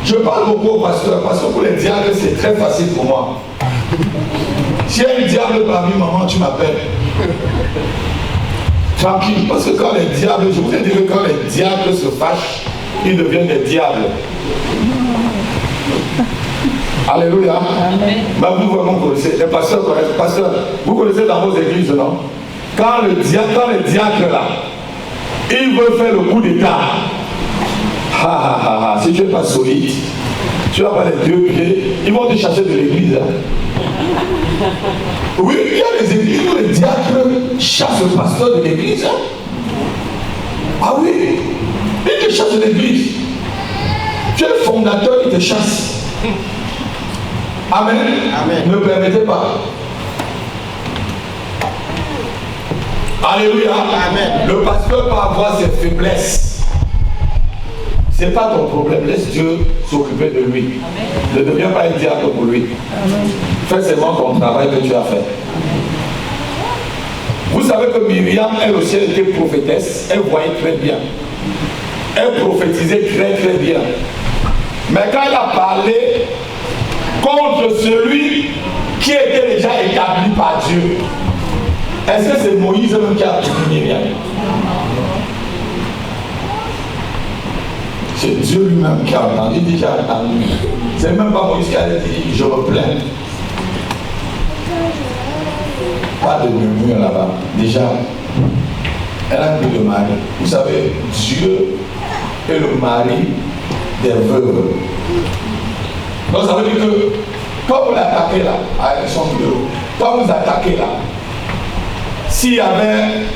Je parle beaucoup au pasteur parce que pour les diables, c'est très facile pour moi. Si il y a un diable parmi maman, tu m'appelles. Tranquille, parce que quand les diables, je vous ai dit que quand les diables se fâchent, ils deviennent des diables. Alléluia. Mais vous vraiment connaissez, les pasteurs connaissent. Pasteur, vous connaissez dans vos églises, non? Quand le diacre là, il veut faire le coup d'état. Si tu n'es pas solide, tu n'as pas les deux pieds, ils vont te chasser de l'église. Oui, il y a des églises où les diacres chassent le pasteur de l'église. Ah oui, ils te chassent de l'église. Tu es le fondateur, ils te chassent. Amen. Amen. Ne permettez pas. Alléluia. Amen. Le pasteur peut avoir ses faiblesses. Ce n'est pas ton problème. Laisse Dieu s'occuper de lui. Amen. Ne deviens pas un diable pour lui. Amen. Fais seulement ton travail que tu as fait. Vous savez que Myriam, elle aussi, elle était prophétesse. Elle voyait très bien. Elle prophétisait très très bien. Mais quand elle a parlé contre celui qui était déjà établi par Dieu, est-ce que c'est Moïse même qui a puni Myriam? C'est Dieu lui-même qui a entendu. Il dit j'ai entendu. C'est même pas Moïse qui a dit je me plains. Pas de murmure là-bas. Déjà, elle a pris le mari. Vous savez, Dieu est le mari des veuves. Donc ça veut dire que quand vous l'attaquez là, avec son bureau, quand vous attaquez là, s'il y avait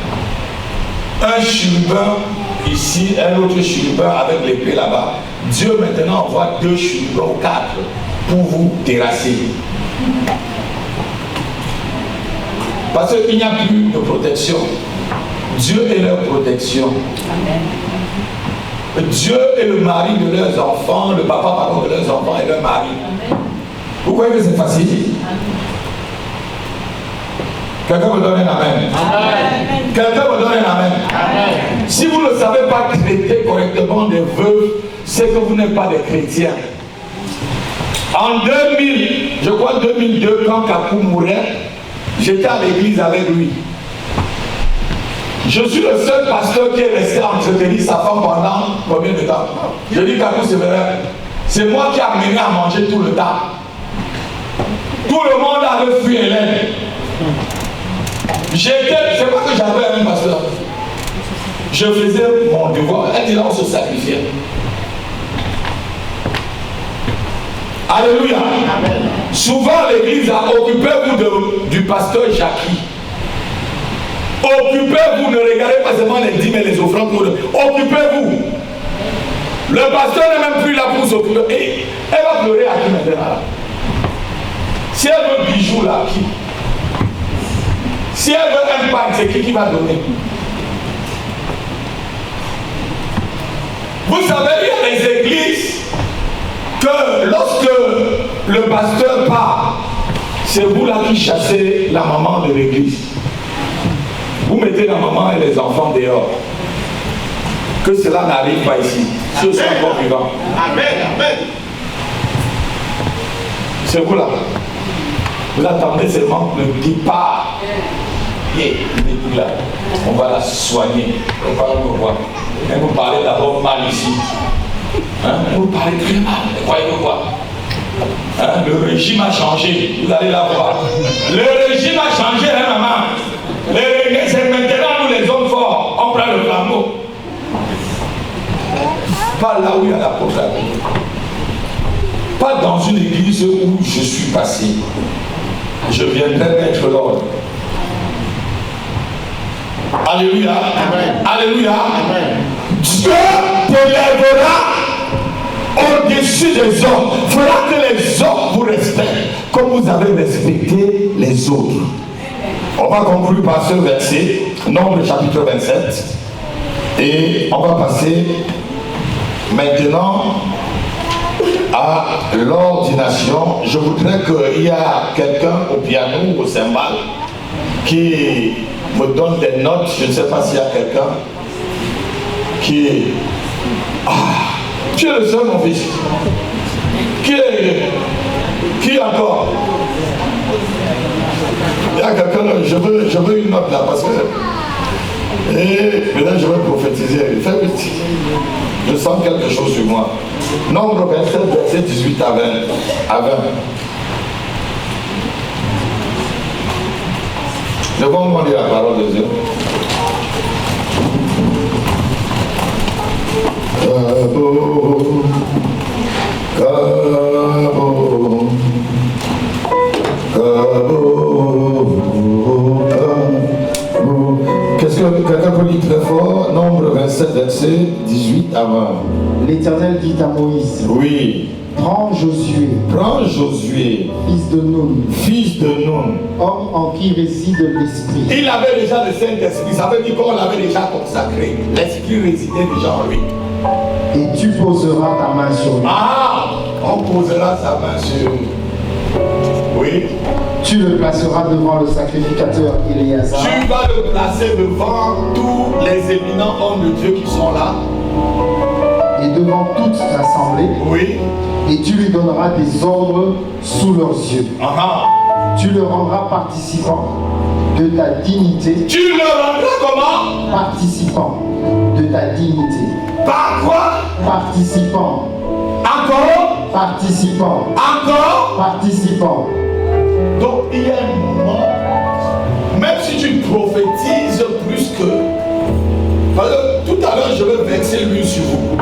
un chérubin ici, un autre chérubin avec l'épée là-bas, Dieu maintenant envoie 2 chérubins ou 4 pour vous terrasser. Parce qu'il n'y a plus de protection. Dieu est leur protection. Amen. Dieu est le mari de leurs enfants, le papa pardon, de leurs enfants et leur mari. Amen. Vous croyez que c'est facile? Quelqu'un me donne un amen. Amen. Quelqu'un me donne un amen. Amen. Si vous ne savez pas traiter correctement des veuves, c'est que vous n'êtes pas des chrétiens. En 2000, je crois 2002, quand Kakou mourait, j'étais à l'église avec lui. Je suis le seul pasteur qui est resté à entretenir sa femme pendant combien de temps? Je dis Kakou, c'est vrai. C'est moi qui ai amené à manger tout le temps. Tout le monde avait fui Hélène. C'est pas que j'avais un pasteur. Je faisais mon devoir. Elle dit là, on se sacrifiait. Alléluia. Amen. Souvent l'église a occupez-vous du pasteur Jackie. Occupez-vous, ne regardez pas seulement les dîmes et les offrandes. Occupez-vous. Le pasteur n'est même plus là pour s'occuper. Et elle va pleurer à qui maintenant? Si elle veut bijoux là, qui? Si elle veut un pain, c'est qui va donner? Vous savez, il y a des églises que lorsque le pasteur part, c'est vous là qui chassez la maman de l'église. Vous mettez la maman et les enfants dehors. Que cela n'arrive pas ici. Ceux sont encore vivants. Amen, amen. C'est vous là. Vous attendez seulement le départ. Et là, on va la soigner. On va la revoir. Et vous parlez d'abord mal ici. Hein? Vous parlez très mal. Croyez-vous quoi? Hein? Le régime a changé. Vous allez la voir. Le régime a changé, hein, maman? C'est maintenant nous les hommes forts. On prend le flambeau. Pas là où il y a la proclamation. Pas dans une église où je suis passé. Je viendrai mettre l'ordre. Alléluia. Amen. Alléluia. Amen. Dieu t'élèvera au-dessus des hommes. Fera que les hommes vous respectent comme vous avez respecté les autres. On va conclure par ce verset, Nombre chapitre 27. Et on va passer maintenant à l'ordination. Je voudrais qu'il y ait quelqu'un au piano ou au cymbale qui me donne des notes. Je ne sais pas s'il y a quelqu'un qui est... tu es le seul, mon fils. Qui encore? Il y a quelqu'un, je veux une note là parce que Et maintenant, je vais prophétiser. Fais petit. Je sens quelque chose sur moi. Nombre 27, verset 18 à 20. Devons-nous lire la parole de Dieu. Qu'est-ce que quelqu'un peut dire très fort? Nombre 27, verset 18 à 20. L'Éternel dit à Moïse. Oui. Prends Josué. Prends Josué. Fils de Nun. Fils de Nun. Homme en qui réside l'Esprit. Il avait déjà le Saint-Esprit. Ça veut dire qu'on l'avait déjà consacré. L'Esprit résidait déjà en lui. Et tu poseras ta main sur lui. Ah! On posera sa main sur lui. Oui. Tu le placeras devant le sacrificateur Éléazar. Tu vas le placer devant tous les éminents hommes de Dieu qui sont là. Et devant toute l'assemblée. Oui. Et tu lui donneras des ordres sous leurs yeux. Tu le rendras participant de ta dignité. Tu le rendras comment? Participant de ta dignité. Par quoi? Participant. Encore? Participant. Encore? Participant. Donc il y a un moment, même si tu prophétises plus que... Parce que tout à l'heure je vais verser l'huile sur vous.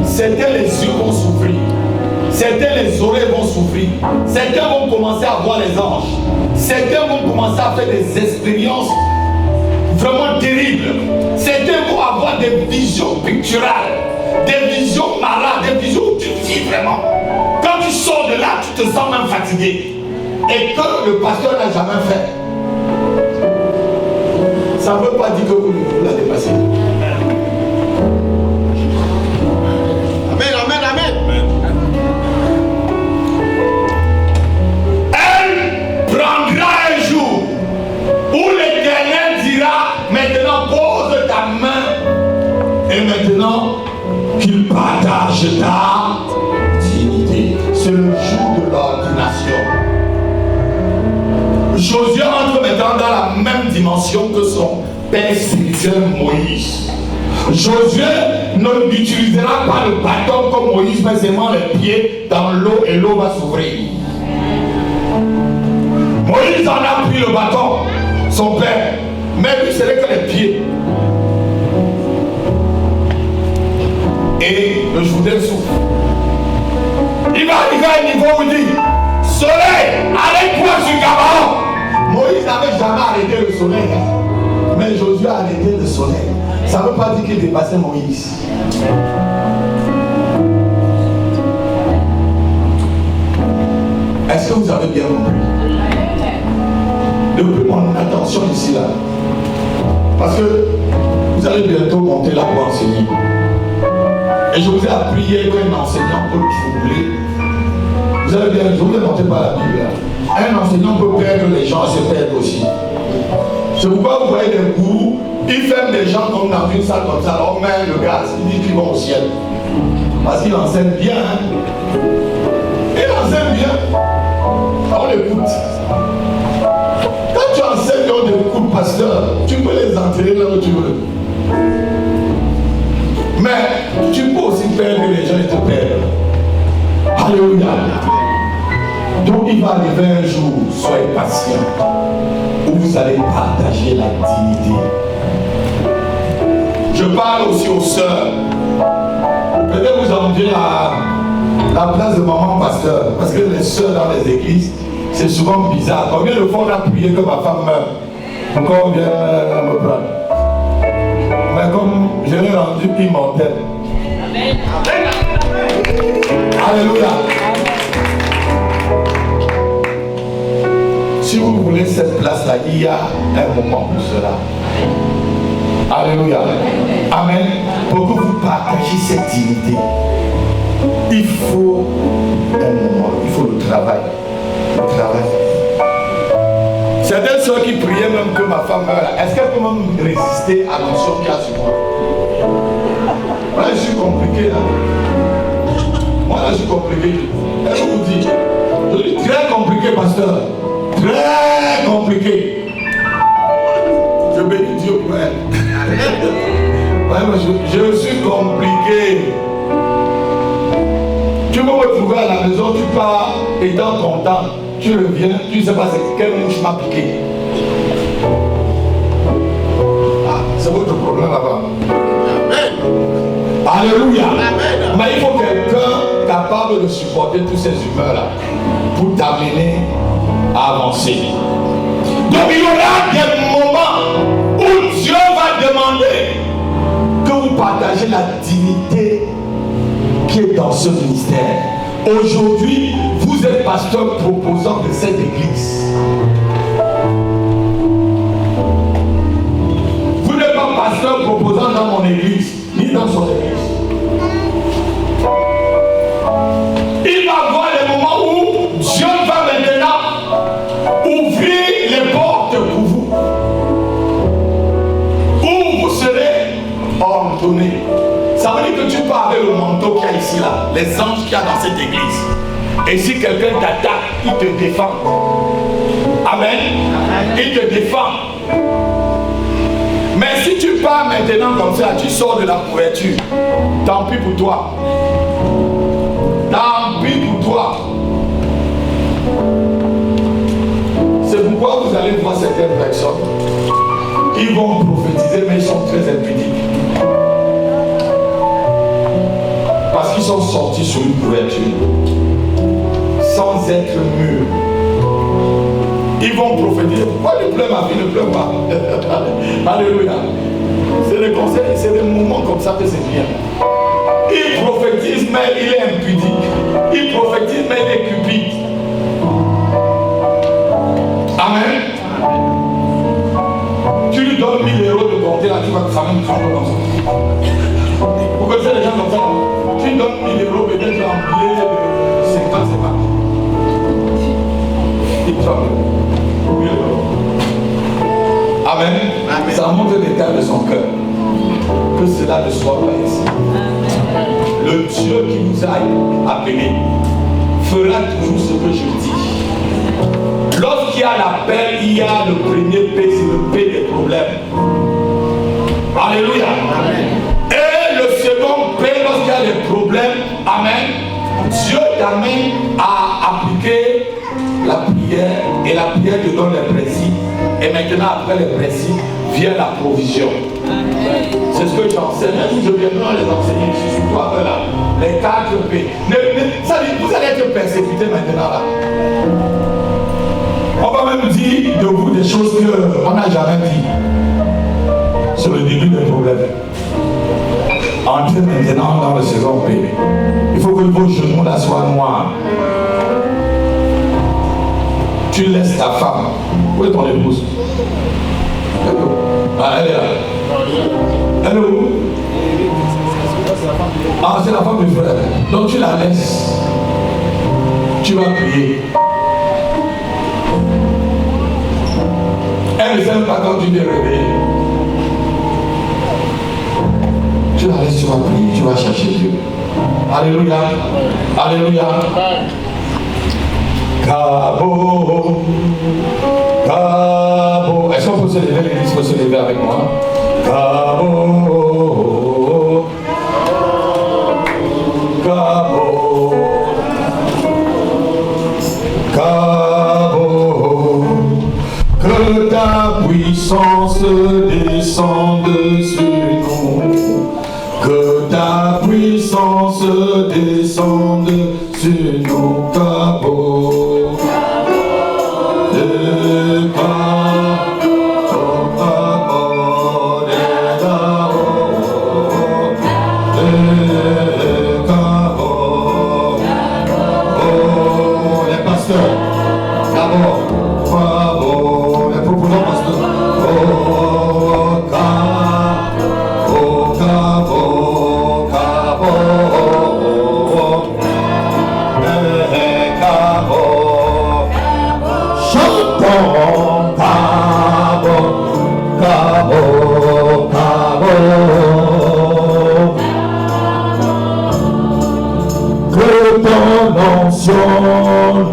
Certains les yeux vont souffrir. Certains les oreilles vont souffrir. Certains vont commencer à voir les anges. Certains vont commencer à faire des expériences vraiment terribles. Certains vont avoir des visions picturales, des visions malades, des visions où tu dis vraiment. Quand tu sors de là, tu te sens même fatigué. Et que le pasteur n'a jamais fait. Ça ne veut pas dire que vous l'avez dépassé. Amen, amen, amen. Elle prendra un jour où l'Éternel dira, maintenant pose ta main. Et maintenant qu'il partage ta dignité. C'est le jour de l'ordination. Josué entre maintenant dans la même dimension que son père spirituel Moïse. Josué n'utilisera pas le bâton comme Moïse, mais seulement les pieds dans l'eau et l'eau va s'ouvrir. Moïse en a pris le bâton, son père, mais lui ce n'est que les pieds. Et le Jourdain souffle. Il va arriver à un niveau où il dit, soleil, arrête-toi sur Gabaon. Moïse n'avait jamais arrêté le soleil, mais Josué a arrêté le soleil. Ça ne veut pas dire qu'il dépassait Moïse. Est-ce que vous avez bien compris? Depuis mon attention ici là, parce que vous allez bientôt monter là pour enseigner. Et je vous ai appris hier qu'un enseignant peut troubler. Vous allez bien, je vous ai montré par la Bible là. Un enseignant peut perdre les gens et se perdre aussi. C'est pourquoi vous voyez des gourous, ils ferment des gens comme dans une salle comme ça, on met le gaz, ils disent qu'ils vont au ciel. Parce qu'il enseigne bien. Hein? Il enseigne bien. On l'écoute. Quand tu enseignes, on écoute, pasteur, tu peux les enterrer là où tu veux. Mais tu peux aussi perdre les gens et te perdre. Alléluia. Donc il va arriver un jour, soyez patient, où vous allez partager la dignité. Je parle aussi aux sœurs. Peut-être vous enviez la place de maman pasteur, parce que les sœurs dans les églises, c'est souvent bizarre. Combien de fois on a prié que ma femme meurt? Encore vient me prendre. Mais comme je l'ai rendu immortel. Amen. Alléluia. Si vous voulez cette place-là, il y a un moment pour cela. Alléluia. Amen. Pour que vous partagiez cette dignité, il faut un moment, il faut le travail. Le travail. Certaines soeurs qui priaient même que ma femme meure, est-ce qu'elle peut même résister à l'onction qu'il y a sur moi? Moi, je suis compliqué là. Moi, là, je suis compliqué. Elle vous dit, je dis très compliqué, pasteur. Très compliqué. Je bénis Dieu pour elle. Je suis compliqué. Tu peux me trouver à la maison, tu pars étant content, tu reviens, tu ne sais pas quelle mouche m'a piqué. Ah, c'est votre problème là-bas. Amen. Alléluia. Amen. Mais il faut quelqu'un capable de supporter toutes ces humeurs-là pour t'amener à avancer. Donc il y aura des moments où Dieu va demander que vous partagez la dignité qui est dans ce ministère. Aujourd'hui, vous êtes pasteur proposant de cette église. Vous n'êtes pas pasteur proposant dans mon église, ni dans son église. Il va y avoir des moments où Dieu va maintenant ouvrir les portes pour vous. Où vous serez ordonné. Ça veut dire que tu pars avec le manteau qu'il y a ici, là, les anges qu'il y a dans cette église. Et si quelqu'un t'attaque, il te défend. Amen. Il te défend. Mais si tu pars maintenant comme ça, tu sors de la couverture, tant pis pour toi. Tant pis pour toi. C'est pourquoi vous allez voir certaines personnes. Ils vont prophétiser, mais ils sont très impudiques. Parce qu'ils sont sortis sur une couverture, sans être mûrs. Ils vont prophétiser. Pourquoi il pleut ma vie, ne pleut pas? Alléluia. C'est des conseils, c'est des moments comme ça que c'est bien. Il prophétise, mais il est impudique. Il prophétise, mais il est cupide. Amen. Tu lui donnes 1000 euros de compter, là, tu vas te ramener comme ça. Vous connaissez les gens comme ça? Tu lui donnes 1000 euros, peut-être en billet de 50, c'est pas. Il tremble. Amen. Amen. Ça montre l'état de son cœur. Que cela ne soit pas ici. Amen. Le Dieu qui nous a appelés fera toujours ce que je dis. Lorsqu'il y a l'appel, il y a le premier P, c'est le P des problèmes. Alléluia. Amen. Et le second P, lorsqu'il y a des problèmes, amen, Dieu t'amène à appliquer la prière, et la prière te donne les principes, et maintenant après les principes vient la provision. C'est ce que j'enseigne. Je viendrai les enseigner ici sur toi, là. Les 4 P. Vous allez être persécutés maintenant là. On va même dire de vous des choses qu'on n'a jamais dit sur le début des problèmes. Entrez maintenant dans le second P. Il faut que vos genoux là soient noirs. Tu laisses ta femme. Où est ton épouse? Ah, elle est là. Elle est où? Ah, c'est la femme du frère. Donc tu la laisses. Tu vas prier. Elle ne s'aime pas quand tu te réveilles. Tu la laisses, tu vas prier, tu vas chercher Dieu. Alléluia. Alléluia. Cabo, Cabo. Est-ce qu'on peut se lever? L'église peut se lever avec moi. Cabo, Cabo, Cabo. Que ta puissance descende sur nous. Que ta puissance descende sur nous, Cabo.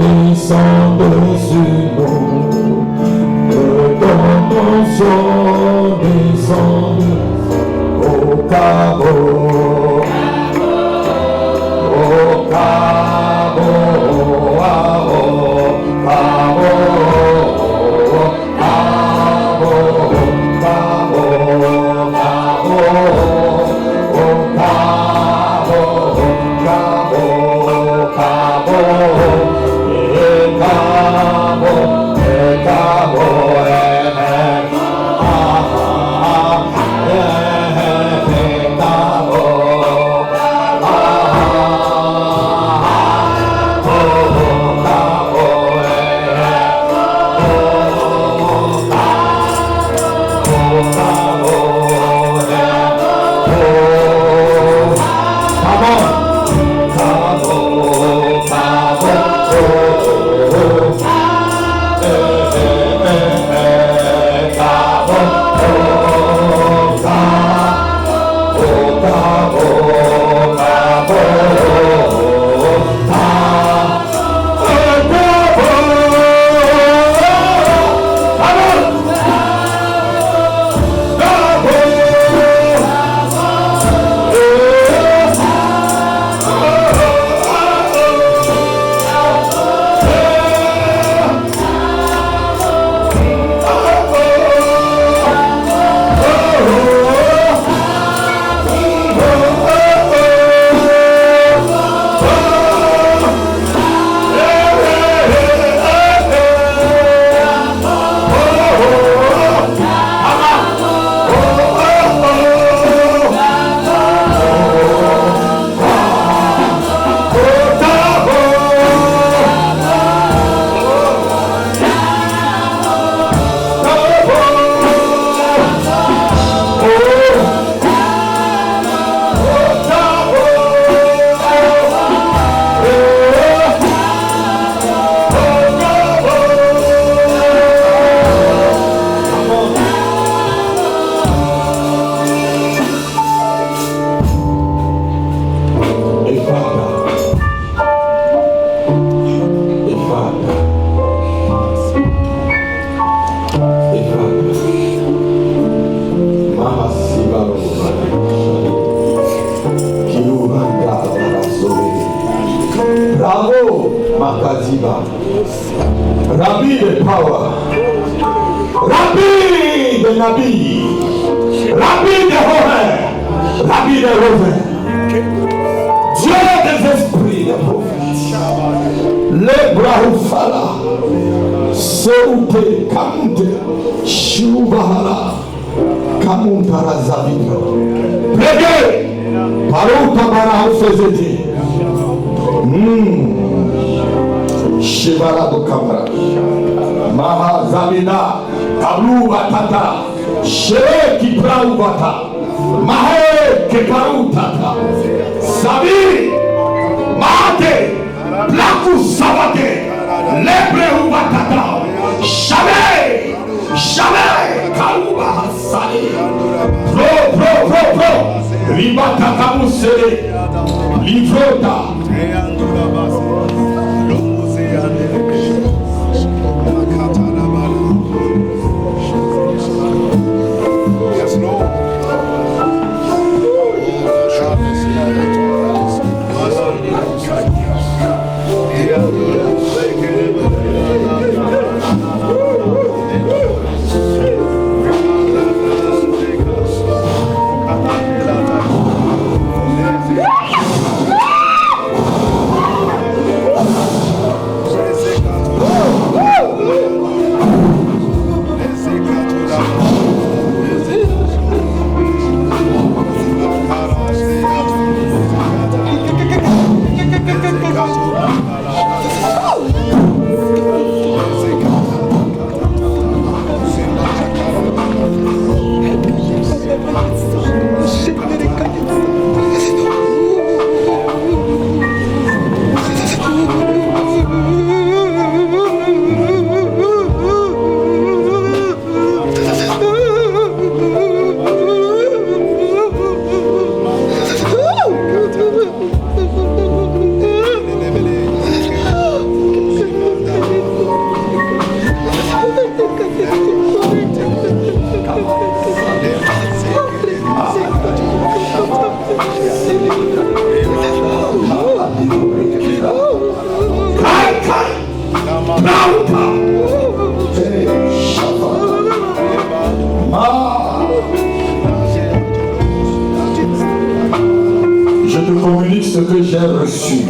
Descende sur nous, que ton onction descende Rabbi the power, Rabbi the Nabi, Rabbi the Homer, Rabbi the Rover, Dieu des esprits des prophètes, le Brahufala, Seute Kamute, Shubahala, Kamuntara Zavino, Plégué, Parouta Bara Fezete, Shibara do Kamara, Maha Zamina, Kablu Batata, Shere Kiprau Bata, Mahe Keparu Tata, Sabi, Mate, Plaku Savate, Lebre Batata, Jamais, Jamais, Kaluba Sali, Pro, Ribata Kamusele, Livrota. communique ce que j'ai reçu.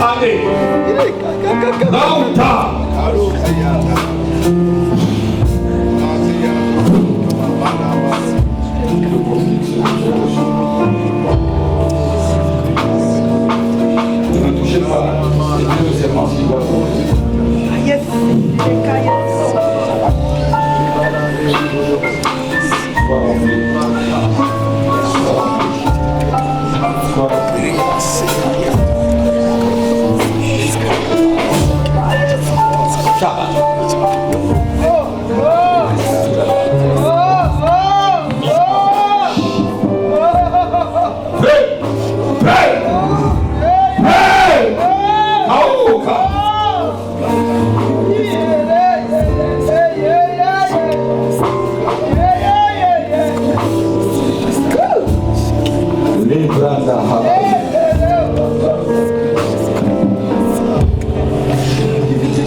Allez. Lauta. Ne touchez pas. C'est Dieu seulement qui doit vous.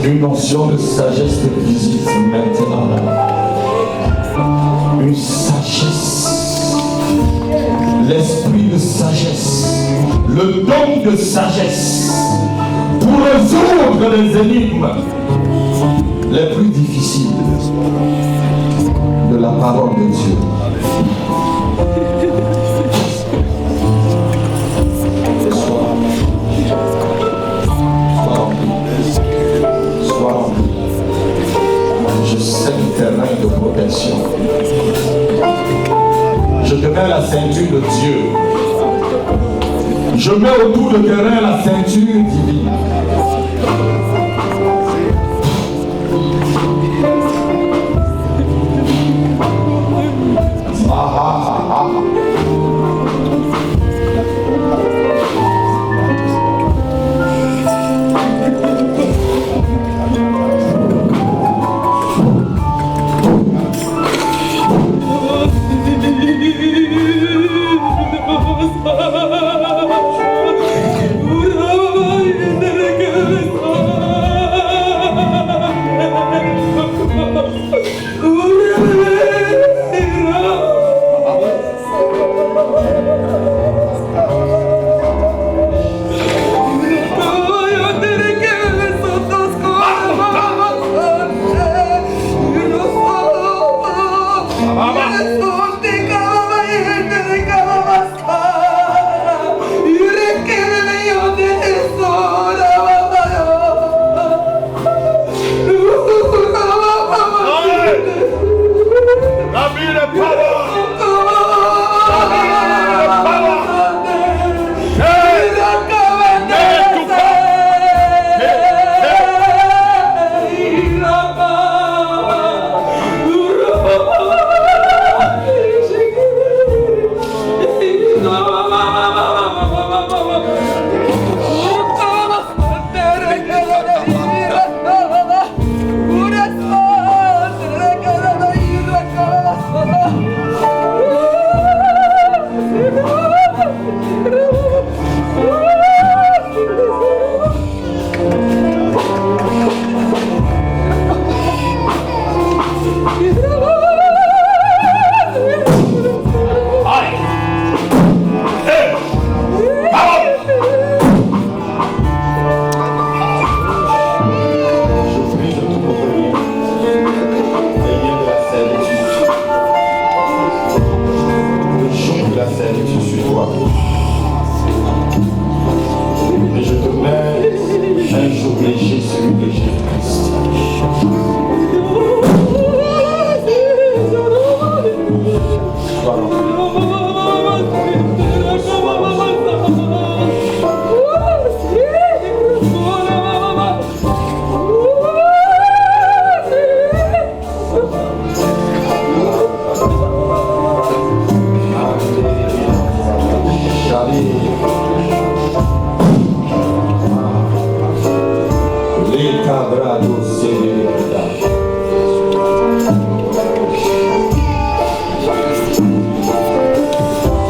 Une notion de sagesse te visite maintenant. Une sagesse. L'esprit de sagesse. Le don de sagesse. Pour résoudre les énigmes les plus difficiles de la parole de Dieu. Je sais le terrain de protection. Je te mets la ceinture de Dieu. Je mets autour de terrain la ceinture divine.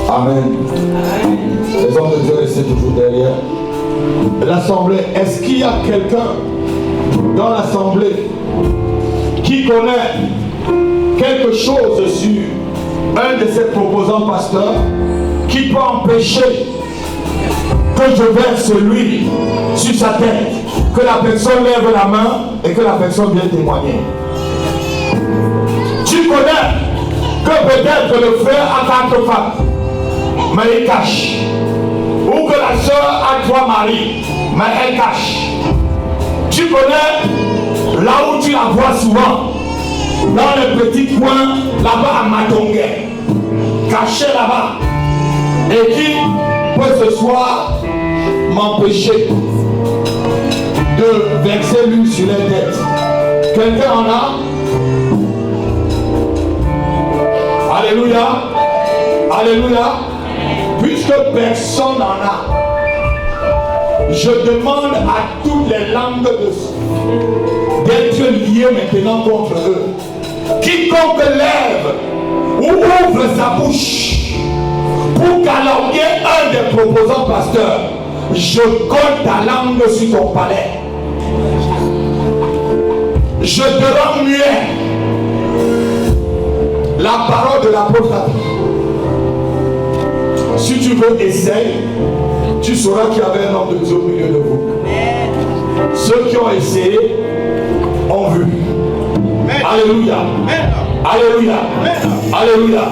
Amen. Les hommes de Dieu restent toujours derrière. L'assemblée, est-ce qu'il y a quelqu'un dans l'assemblée qui connaît quelque chose sur un de ses proposants pasteurs qui peut empêcher que je verse l'huile sur sa tête, que la personne lève la main et que la personne vienne témoigner. Tu connais que peut-être le frère a 4 femmes, mais il cache. Ou que la soeur a 3 maris, mais elle cache. Tu connais là où tu la vois souvent, dans les petits coins, là-bas à Matongué, caché là-bas, et qui peut ce soir m'empêcher de verser l'huile sur les têtes. Quelqu'un en a? Alléluia. Alléluia. Puisque personne n'en a, je demande à toutes les langues d'être liées maintenant contre eux. Quiconque lève ou ouvre sa bouche pour calomnier un des proposants pasteurs, je colle ta langue sur ton palais. Je te rends muet. La parole de l'apôtre a dit, si tu veux, essaye, tu sauras qu'il y avait un homme de Dieu au milieu de vous. Ceux qui ont essayé ont vu. Alléluia. Alléluia. Alléluia.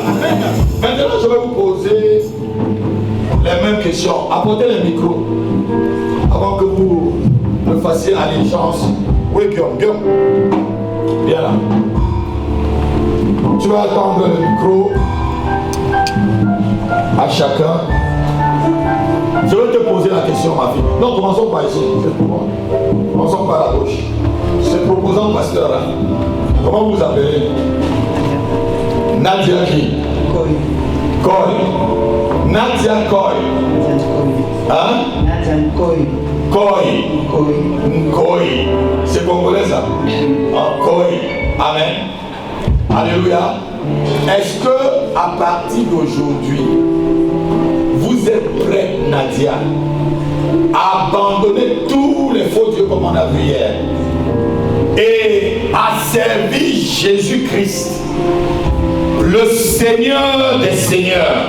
Maintenant, je vais vous poser les mêmes questions. Apportez les micros avant que vous me fassiez allégeance. Oui, Guillaume. Viens là. Tu vas attendre le micro à chacun. Je vais te poser la question, ma fille. Non, commençons par ici. Commençons par la gauche. Ce proposant pasteur là, comment vous appelez? Nadia qui? Koy. Nadia Koy. Hein? Nadia Koy. Koy. C'est congolais ça? Koy. Amen. Alléluia. Est-ce que à partir d'aujourd'hui, vous êtes prêts, Nadia, à abandonner tous les faux dieux comme on a vu hier et à servir Jésus-Christ, le Seigneur des Seigneurs,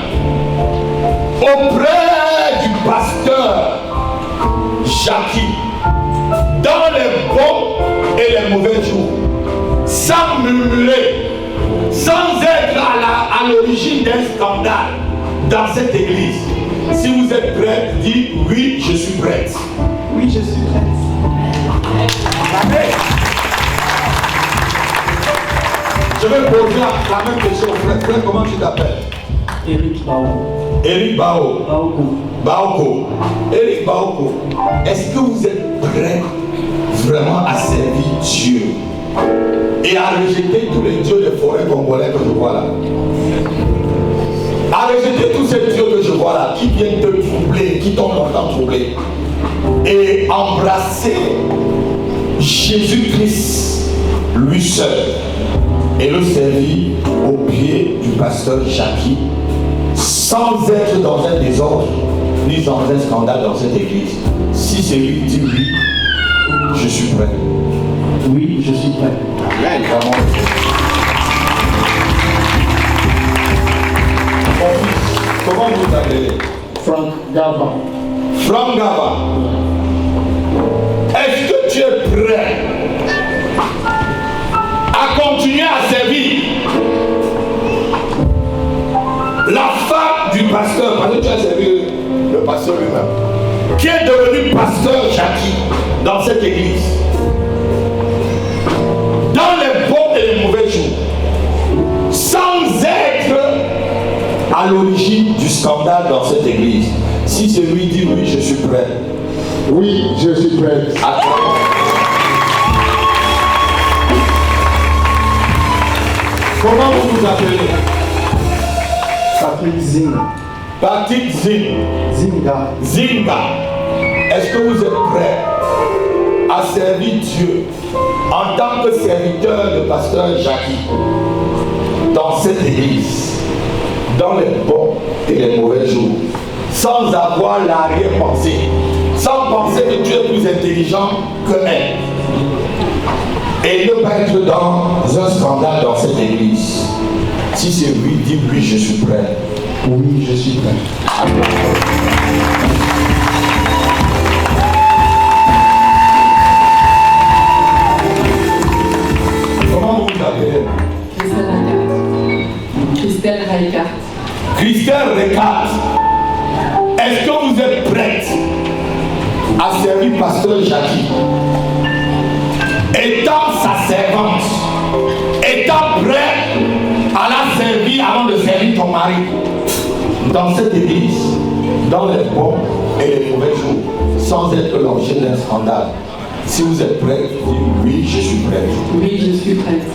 auprès du pasteur Jackie, dans les bons et les mauvais jours, sans murmurer, sans être à l'origine d'un scandale dans cette église? Si vous êtes prêts, dites oui, je suis prête. Oui, je suis prête. Amen. Je vais poser la même question au frère. Frère, comment tu t'appelles? Eric Bao. Eric Bao. Baoko. Eric Baoko, est-ce que vous êtes prêts vraiment à servir Dieu et à rejeter tous les dieux des forêts congolais que je vois là? À rejeter tous ces dieux que je vois là, qui viennent te troubler, qui t'ont longtemps troublé, et embrasser Jésus-Christ, lui seul, et le servir au pied du pasteur Jackie, sans être dans un désordre, ni dans un scandale dans cette église. Si c'est lui qui dit oui, je suis prêt. Oui, je suis prêt. Amen. Comment vous appelez? Frank Gaba. Frank Gaba. Est-ce que tu es prêt à continuer à servir la femme du pasteur, parce que tu as servi le pasteur lui-même, qui est devenu pasteur Jackie dans cette église, dans les bons et les mauvais jours, sans être à l'origine du scandale dans cette église? Si celui dit oui, je suis prêt. Oui, je suis prêt. Comment vous vous appelez? Patrick Zing. Patrick Zing. Zinga. Zinga. Est-ce que vous êtes prêts à servir Dieu en tant que serviteur de pasteur Jackie dans cette église, dans les bons et les mauvais jours, sans avoir l'arrière-pensée, sans penser que Dieu est plus intelligent que elle, et ne pas être dans un scandale dans cette église? Si c'est oui, dis oui, je suis prêt. Oui, je suis prêt. Comment vous appelez? Christelle Ricard. Christelle Ricard. Est-ce que vous êtes prête à servir Pasteur Jackie? Étant sa servante, étant prêt à la servir avant de servir ton mari dans cette église, dans les bons et les mauvais jours, sans être l'objet d'un scandale. Si vous êtes prêt, dites oui, je suis prêt. Oui, je suis prête.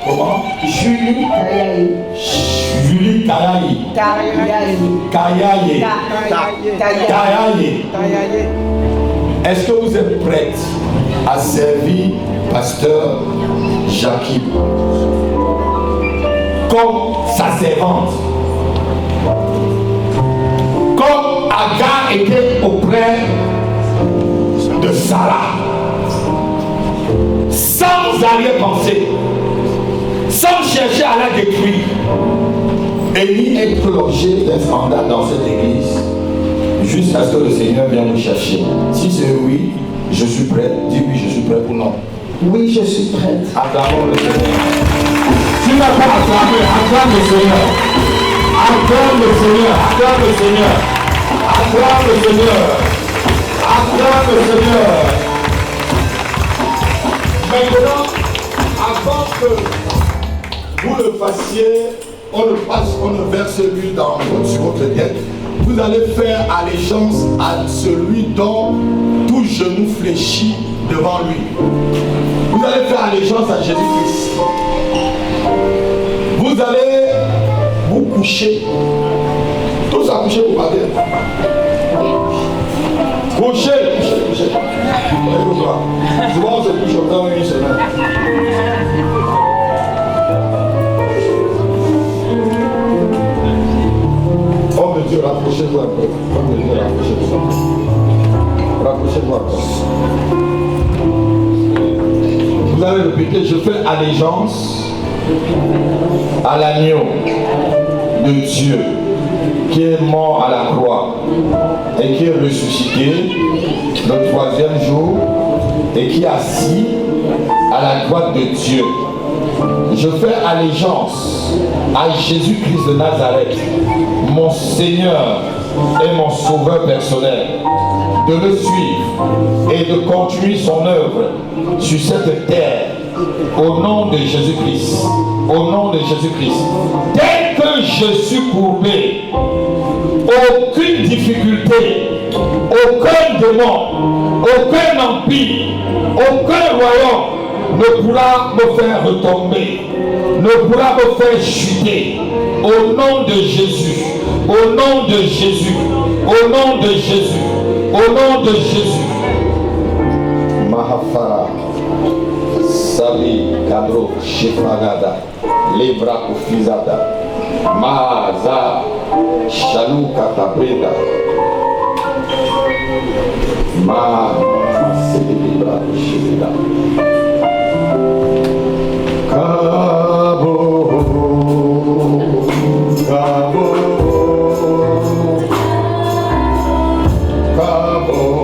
Comment? Julie Kayaye. Julie Kayaye. Kayaye. Kayaye. Est-ce que vous êtes prête à servir Pasteur Jackie comme sa servante? Comme Agar était auprès de Sarah, sans arrière-pensée, sans chercher à la détruire, et ni être l'objet d'un scandale dans cette église, jusqu'à ce que le Seigneur vienne nous chercher. Si c'est oui, je suis prêt, dis oui, je suis prêt ou non. Oui, je suis prête. Acclamons le Seigneur. Tu n'as pas acclamé, acclame le Seigneur. Acclame le Seigneur, acclame le Seigneur. Acclame le Seigneur. Acclame le Seigneur. Maintenant, avant que vous le fassiez, on ne verse l'huile sur votre tête. Vous allez faire allégeance à celui dont tout genou fléchit devant lui. Vous allez faire allégeance à Jésus-Christ. Vous allez vous coucher. Tous à coucher pour parler. Couchez. Souvent on se couche dans une semaine. Homme de Dieu, rapprochez-vous un peu. Homme de Dieu, rapprochez-vous. Rapprochez-vous un peu. Vous allez répéter, je fais allégeance à l'agneau de Dieu qui est mort à la croix et qui est ressuscité le 3e jour et qui est assis à la droite de Dieu. Je fais allégeance à Jésus-Christ de Nazareth, mon Seigneur et mon Sauveur personnel, de le suivre et de continuer son œuvre sur cette terre au nom de Jésus-Christ. Au nom de Jésus-Christ. Dès que je suis courbé, aucune difficulté, aucun démon, aucun empire, aucun royaume ne pourra me faire retomber, ne pourra me faire chuter. Au nom de Jésus, au nom de Jésus, au nom de Jésus, au nom de Jésus. Mahafara, Sali, Kadro, Shifagada, Levra Kufizada, Mahaza, Shalou Katabreda, Mahaselibra Kushida. Cabo, Cabo, Cabo, Cabo,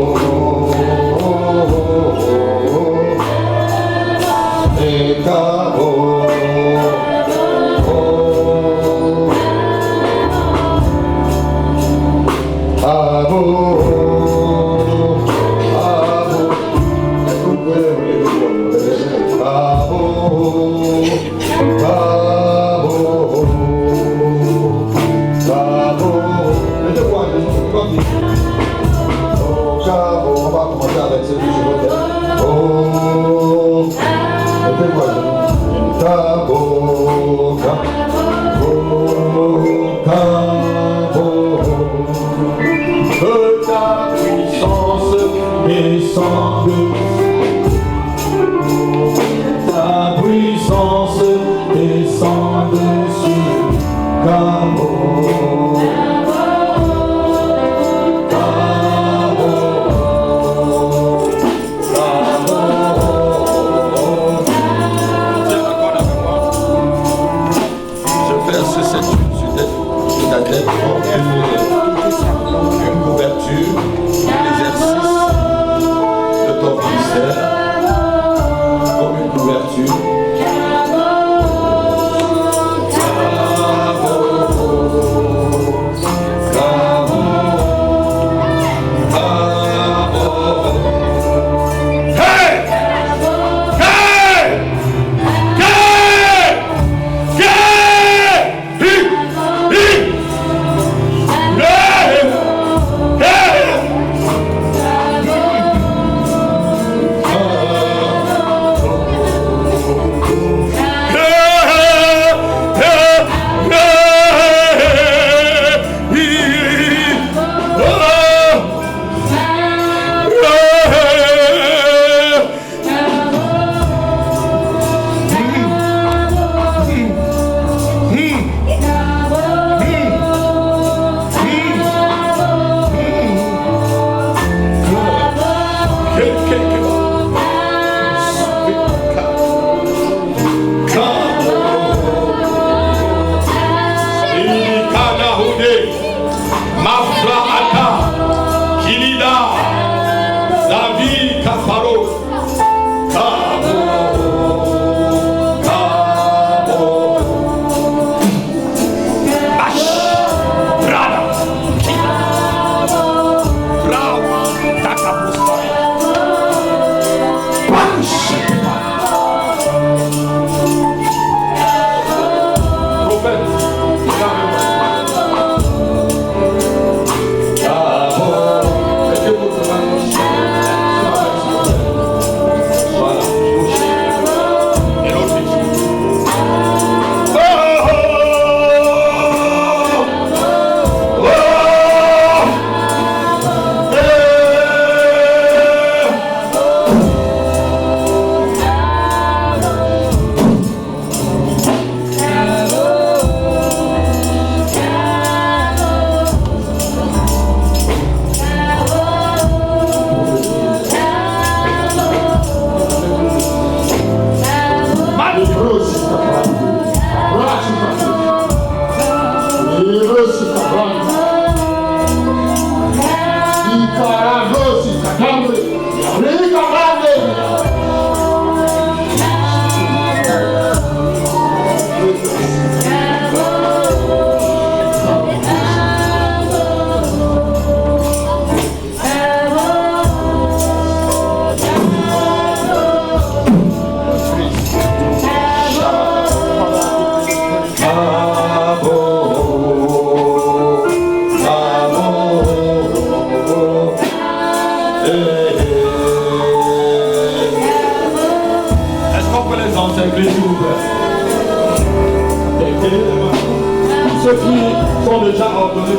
Ceux qui sont déjà ordonnés,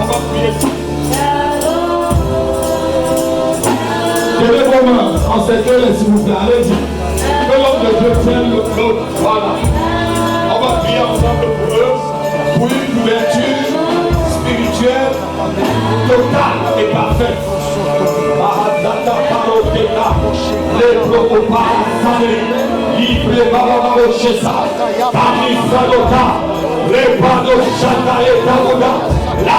on va prier. Tenez vos mains en cette heure, s'il vous plaît, allez-y. Que l'homme de Dieu tienne le clou. Voilà. On va prier ensemble pour eux, pour une couverture spirituelle totale et parfaite. Les propas, libre Baba Chesa, Tami Salota, les Pado Chata et Tamoda, la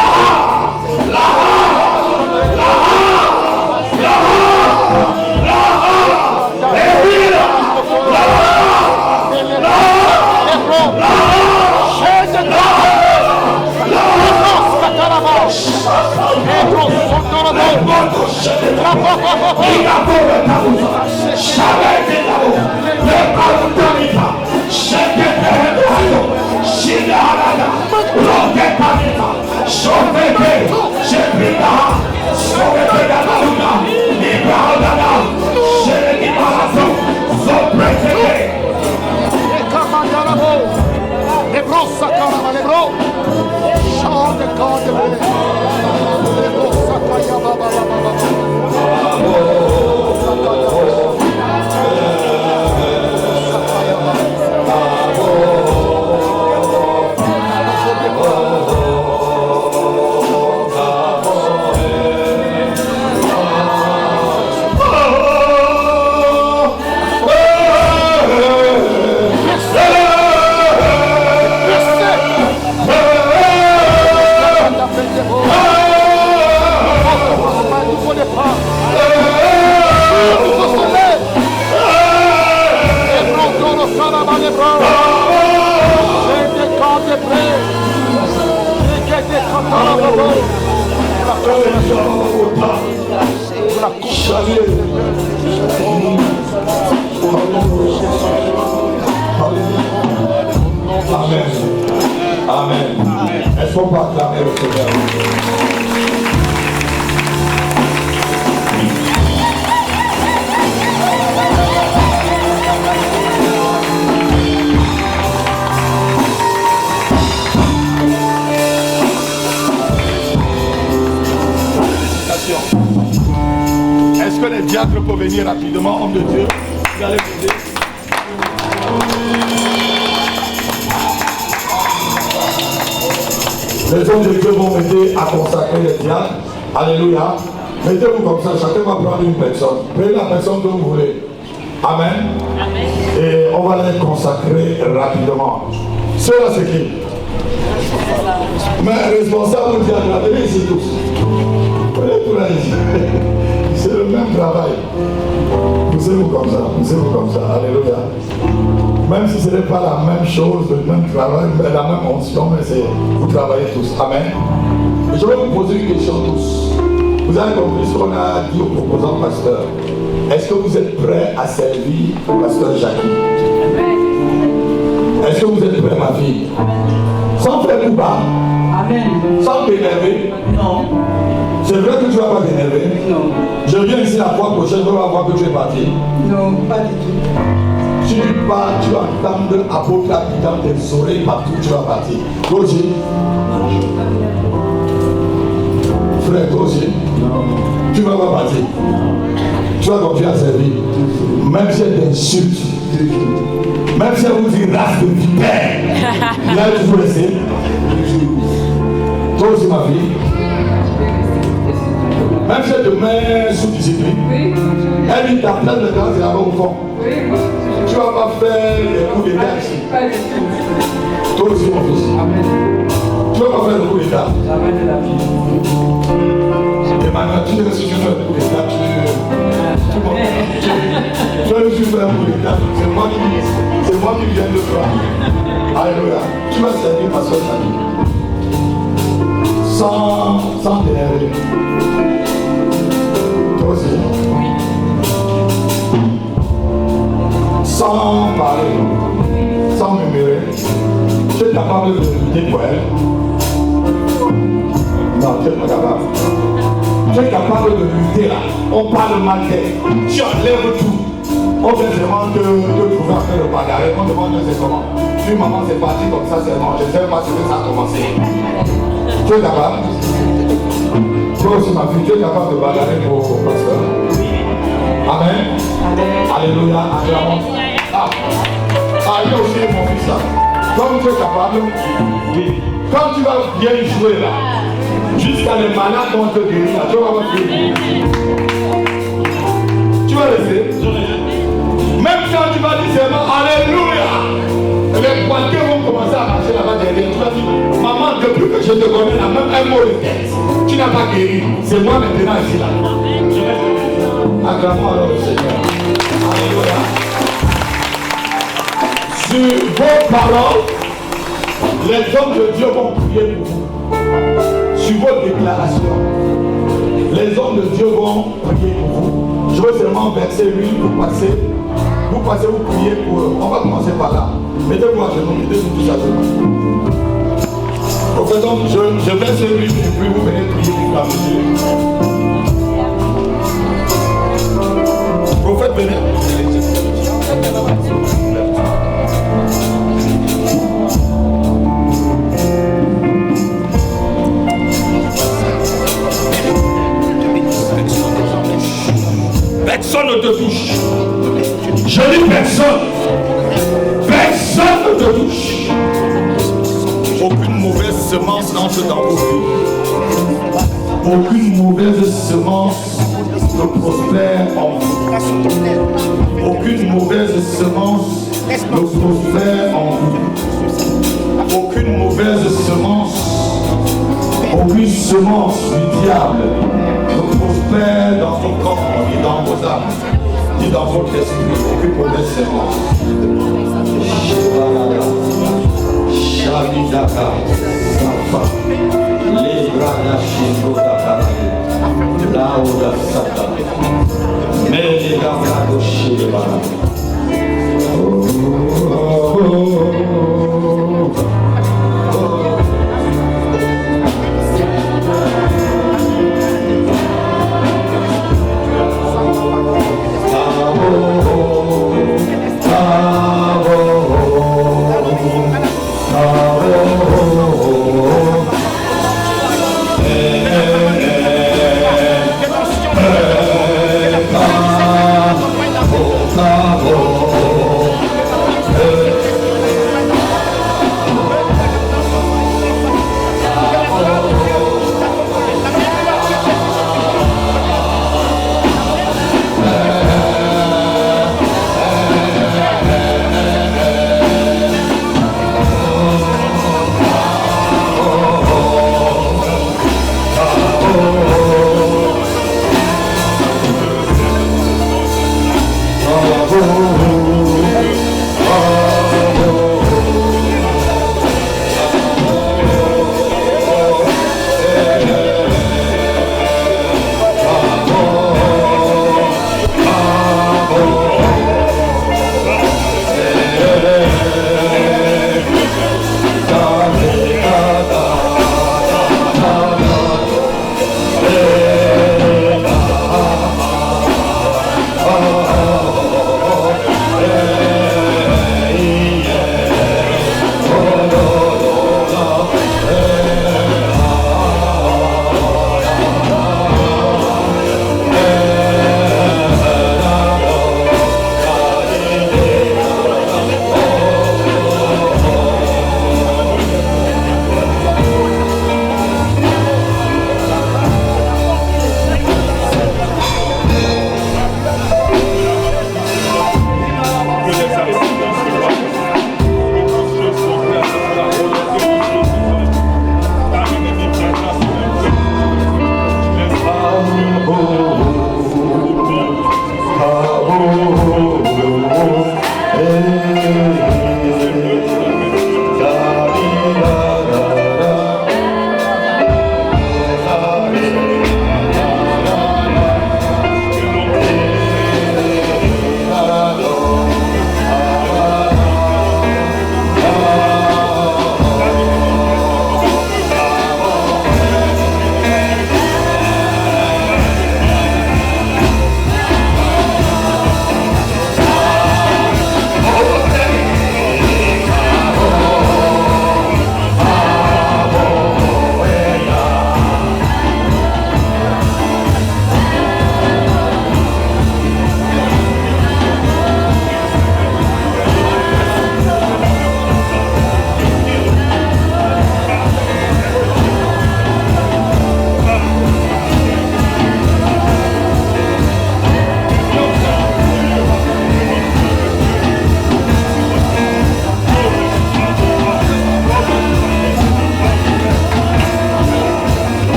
Amen. Est-ce qu'on peut acclamer le Seigneur? Est-ce que les diacres peuvent venir rapidement, homme de Dieu? Vous allez m'aider. Les hommes de Dieu vont m'aider à consacrer les diacres. Alléluia. Mettez-vous comme ça, chacun va prendre une personne. Prenez la personne que vous voulez. Amen. Et on va les consacrer rapidement. Cela c'est qui? Mais responsable du diable, venez ici tous. Venez tous là ici. C'est le même travail. Poussez-vous comme ça, poussez-vous comme ça. Alléluia. Même si ce n'est pas la même chose, le même travail, la même onction, mais vous travaillez tous. Amen. Et je vais vous poser une question tous. Vous avez compris ce qu'on a dit au proposant pasteur. Est-ce que vous êtes prêts à servir pasteur Jackie? Est-ce que vous êtes prêts, ma fille? Sans faire coup bas. Amen. Sans t'énerver. Non. C'est vrai que tu ne vas pas t'énerver? Non. Je viens ici la fois prochaine, je vais voir que tu es parti. Non, pas du tout. Si tu pars, tu vas entendre apôtre dans tes oreilles partout, tu vas partir. Toi aussi? Frère, toi aussi? Tu ne vas pas partir. Tu vas continuer à servir. Même si elle t'insulte, même si elle vous dit race de vipère, là tu faut laisser. Toi aussi, ma fille? Même si elle te met sous discipline, elle dit ta place de grâce est là-bas au fond. Tu ne vas pas faire des coups d'état ici. Toi aussi, mon fils. Tu ne vas pas faire des coups d'état. Emmanuel, tu sais que si tu fais un coup d'état, tu vas juste faire un coup d'état. C'est moi qui viens de toi. Alléluia. Tu vas servir ma soeur Samy. Sans t'énerver. Toi aussi. Sans parler, sans murmurer. Tu es capable de lutter pour elle? Non, tu n'es pas capable. Tu es capable de lutter là. On parle mal d'elle. Tu enlèves tout. On vient vraiment de pouvoir faire le bagarre. On demande c'est comment. Tu maman c'est parti comme ça seulement. Je ne sais pas ce que ça a commencé. Tu es capable? Toi aussi ma fille, tu es capable de bagarrer pour pasteur? Amen. Alléluia. Acclamons. Il y a aussi mon fils là. Comme tu es capable, quand tu vas bien jouer là, jusqu'à les malades vont te guérir, tu vas voir. Tu vas rester. Même quand tu vas dire seulement Alléluia, les pointeurs vont commencer à marcher là-bas derrière. Tu vas dire, maman, depuis que je te connais là, même un mot de tête, tu n'as pas guéri. C'est moi maintenant ici là. Acclamons alors le Seigneur. Alléluia. Sur vos paroles, les hommes de Dieu vont prier pour vous. Sur vos déclarations, les hommes de Dieu vont prier pour vous. Je veux seulement verser l'huile, vous passez, vous priez pour eux. On va commencer par là. Mettez-vous à genoux, mettez-vous tous à genoux. Prophète, donc je verse l'huile et puis vous venez prier pour la mesure. Prophète, venez. Personne ne te touche. Je dis personne. Personne ne te touche. Aucune mauvaise semence n'entre dans vos vies. Aucune mauvaise semence ne prospère en vous. Aucune mauvaise semence ne prospère en vous. Aucune mauvaise semence, aucune semence du diable ne prospère dans vos corps, ni dans vos âmes, ni dans votre esprit. Aucune mauvaise semence. Shabidaka, Safa, Lebrada Shindodaka, Laura Sata, Melega Brado Shibara.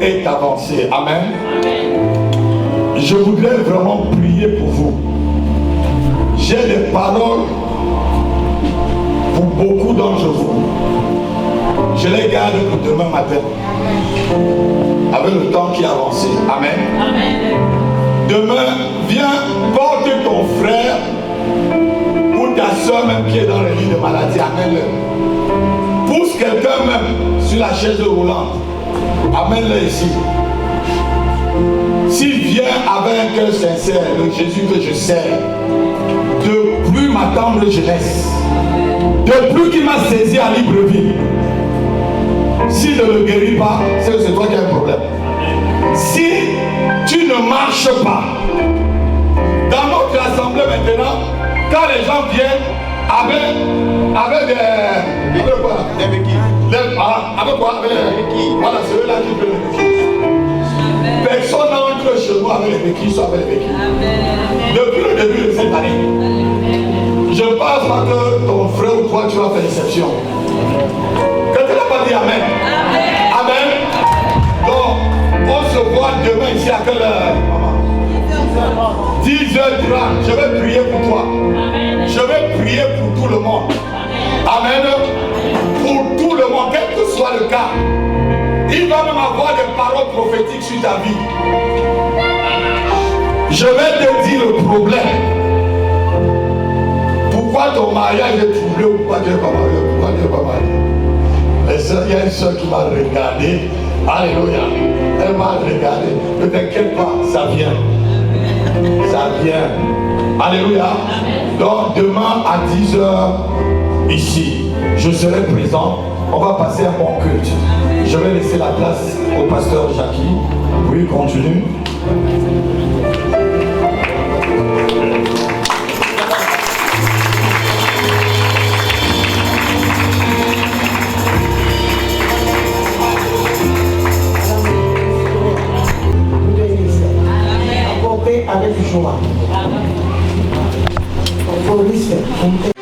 est avancé. Amen. Je voudrais vraiment prier pour vous. J'ai des paroles pour beaucoup d'entre vous. Je les garde pour demain matin. Avec le temps qui avance. Amen. Amen. Demain, viens, porte ton frère ou ta soeur même qui est dans le lit de maladie. Amène-le. Pousse quelqu'un même sur la chaise roulante. Amène-le ici. S'il vient avec un cœur sincère, le Jésus que je sers, de plus ma tendre jeunesse, de plus qu'il m'a saisi à Libreville, s'il ne le guérit pas, c'est toi qui as un problème. Si tu ne marches pas, dans notre assemblée maintenant, quand les gens viennent avec des béquilles, avec quoi? Voilà, c'est eux là qui prennent les béquilles. Personne n'entre chez nous avec les béquilles, soit avec les béquilles. Depuis le début de cette année, je ne pense pas que ton frère ou toi tu vas faire exception. Quelqu'un n'a pas dit Amen. Amen. Donc, on se voit demain ici à quelle heure, maman? 10h30. Je vais prier pour toi. Je vais prier pour tout le monde. Amen. Pour tout le monde, quel que soit le cas. Il va même avoir des paroles prophétiques sur ta vie. Je vais te dire le problème. Pourquoi ton mariage est troublé ou pourquoi tu n'es pas marié? Pourquoi tu n'es pas marié? Il y a une soeur qui m'a regardé. Alléluia. Elle m'a regardé. Ne t'inquiète pas, ça vient. Ça vient. Alléluia. Donc demain à 10h ici, je serai présent. On va passer un bon culte. Je vais laisser la place au pasteur Jackie. Oui, continue. Avec joie. Pour lui, c'est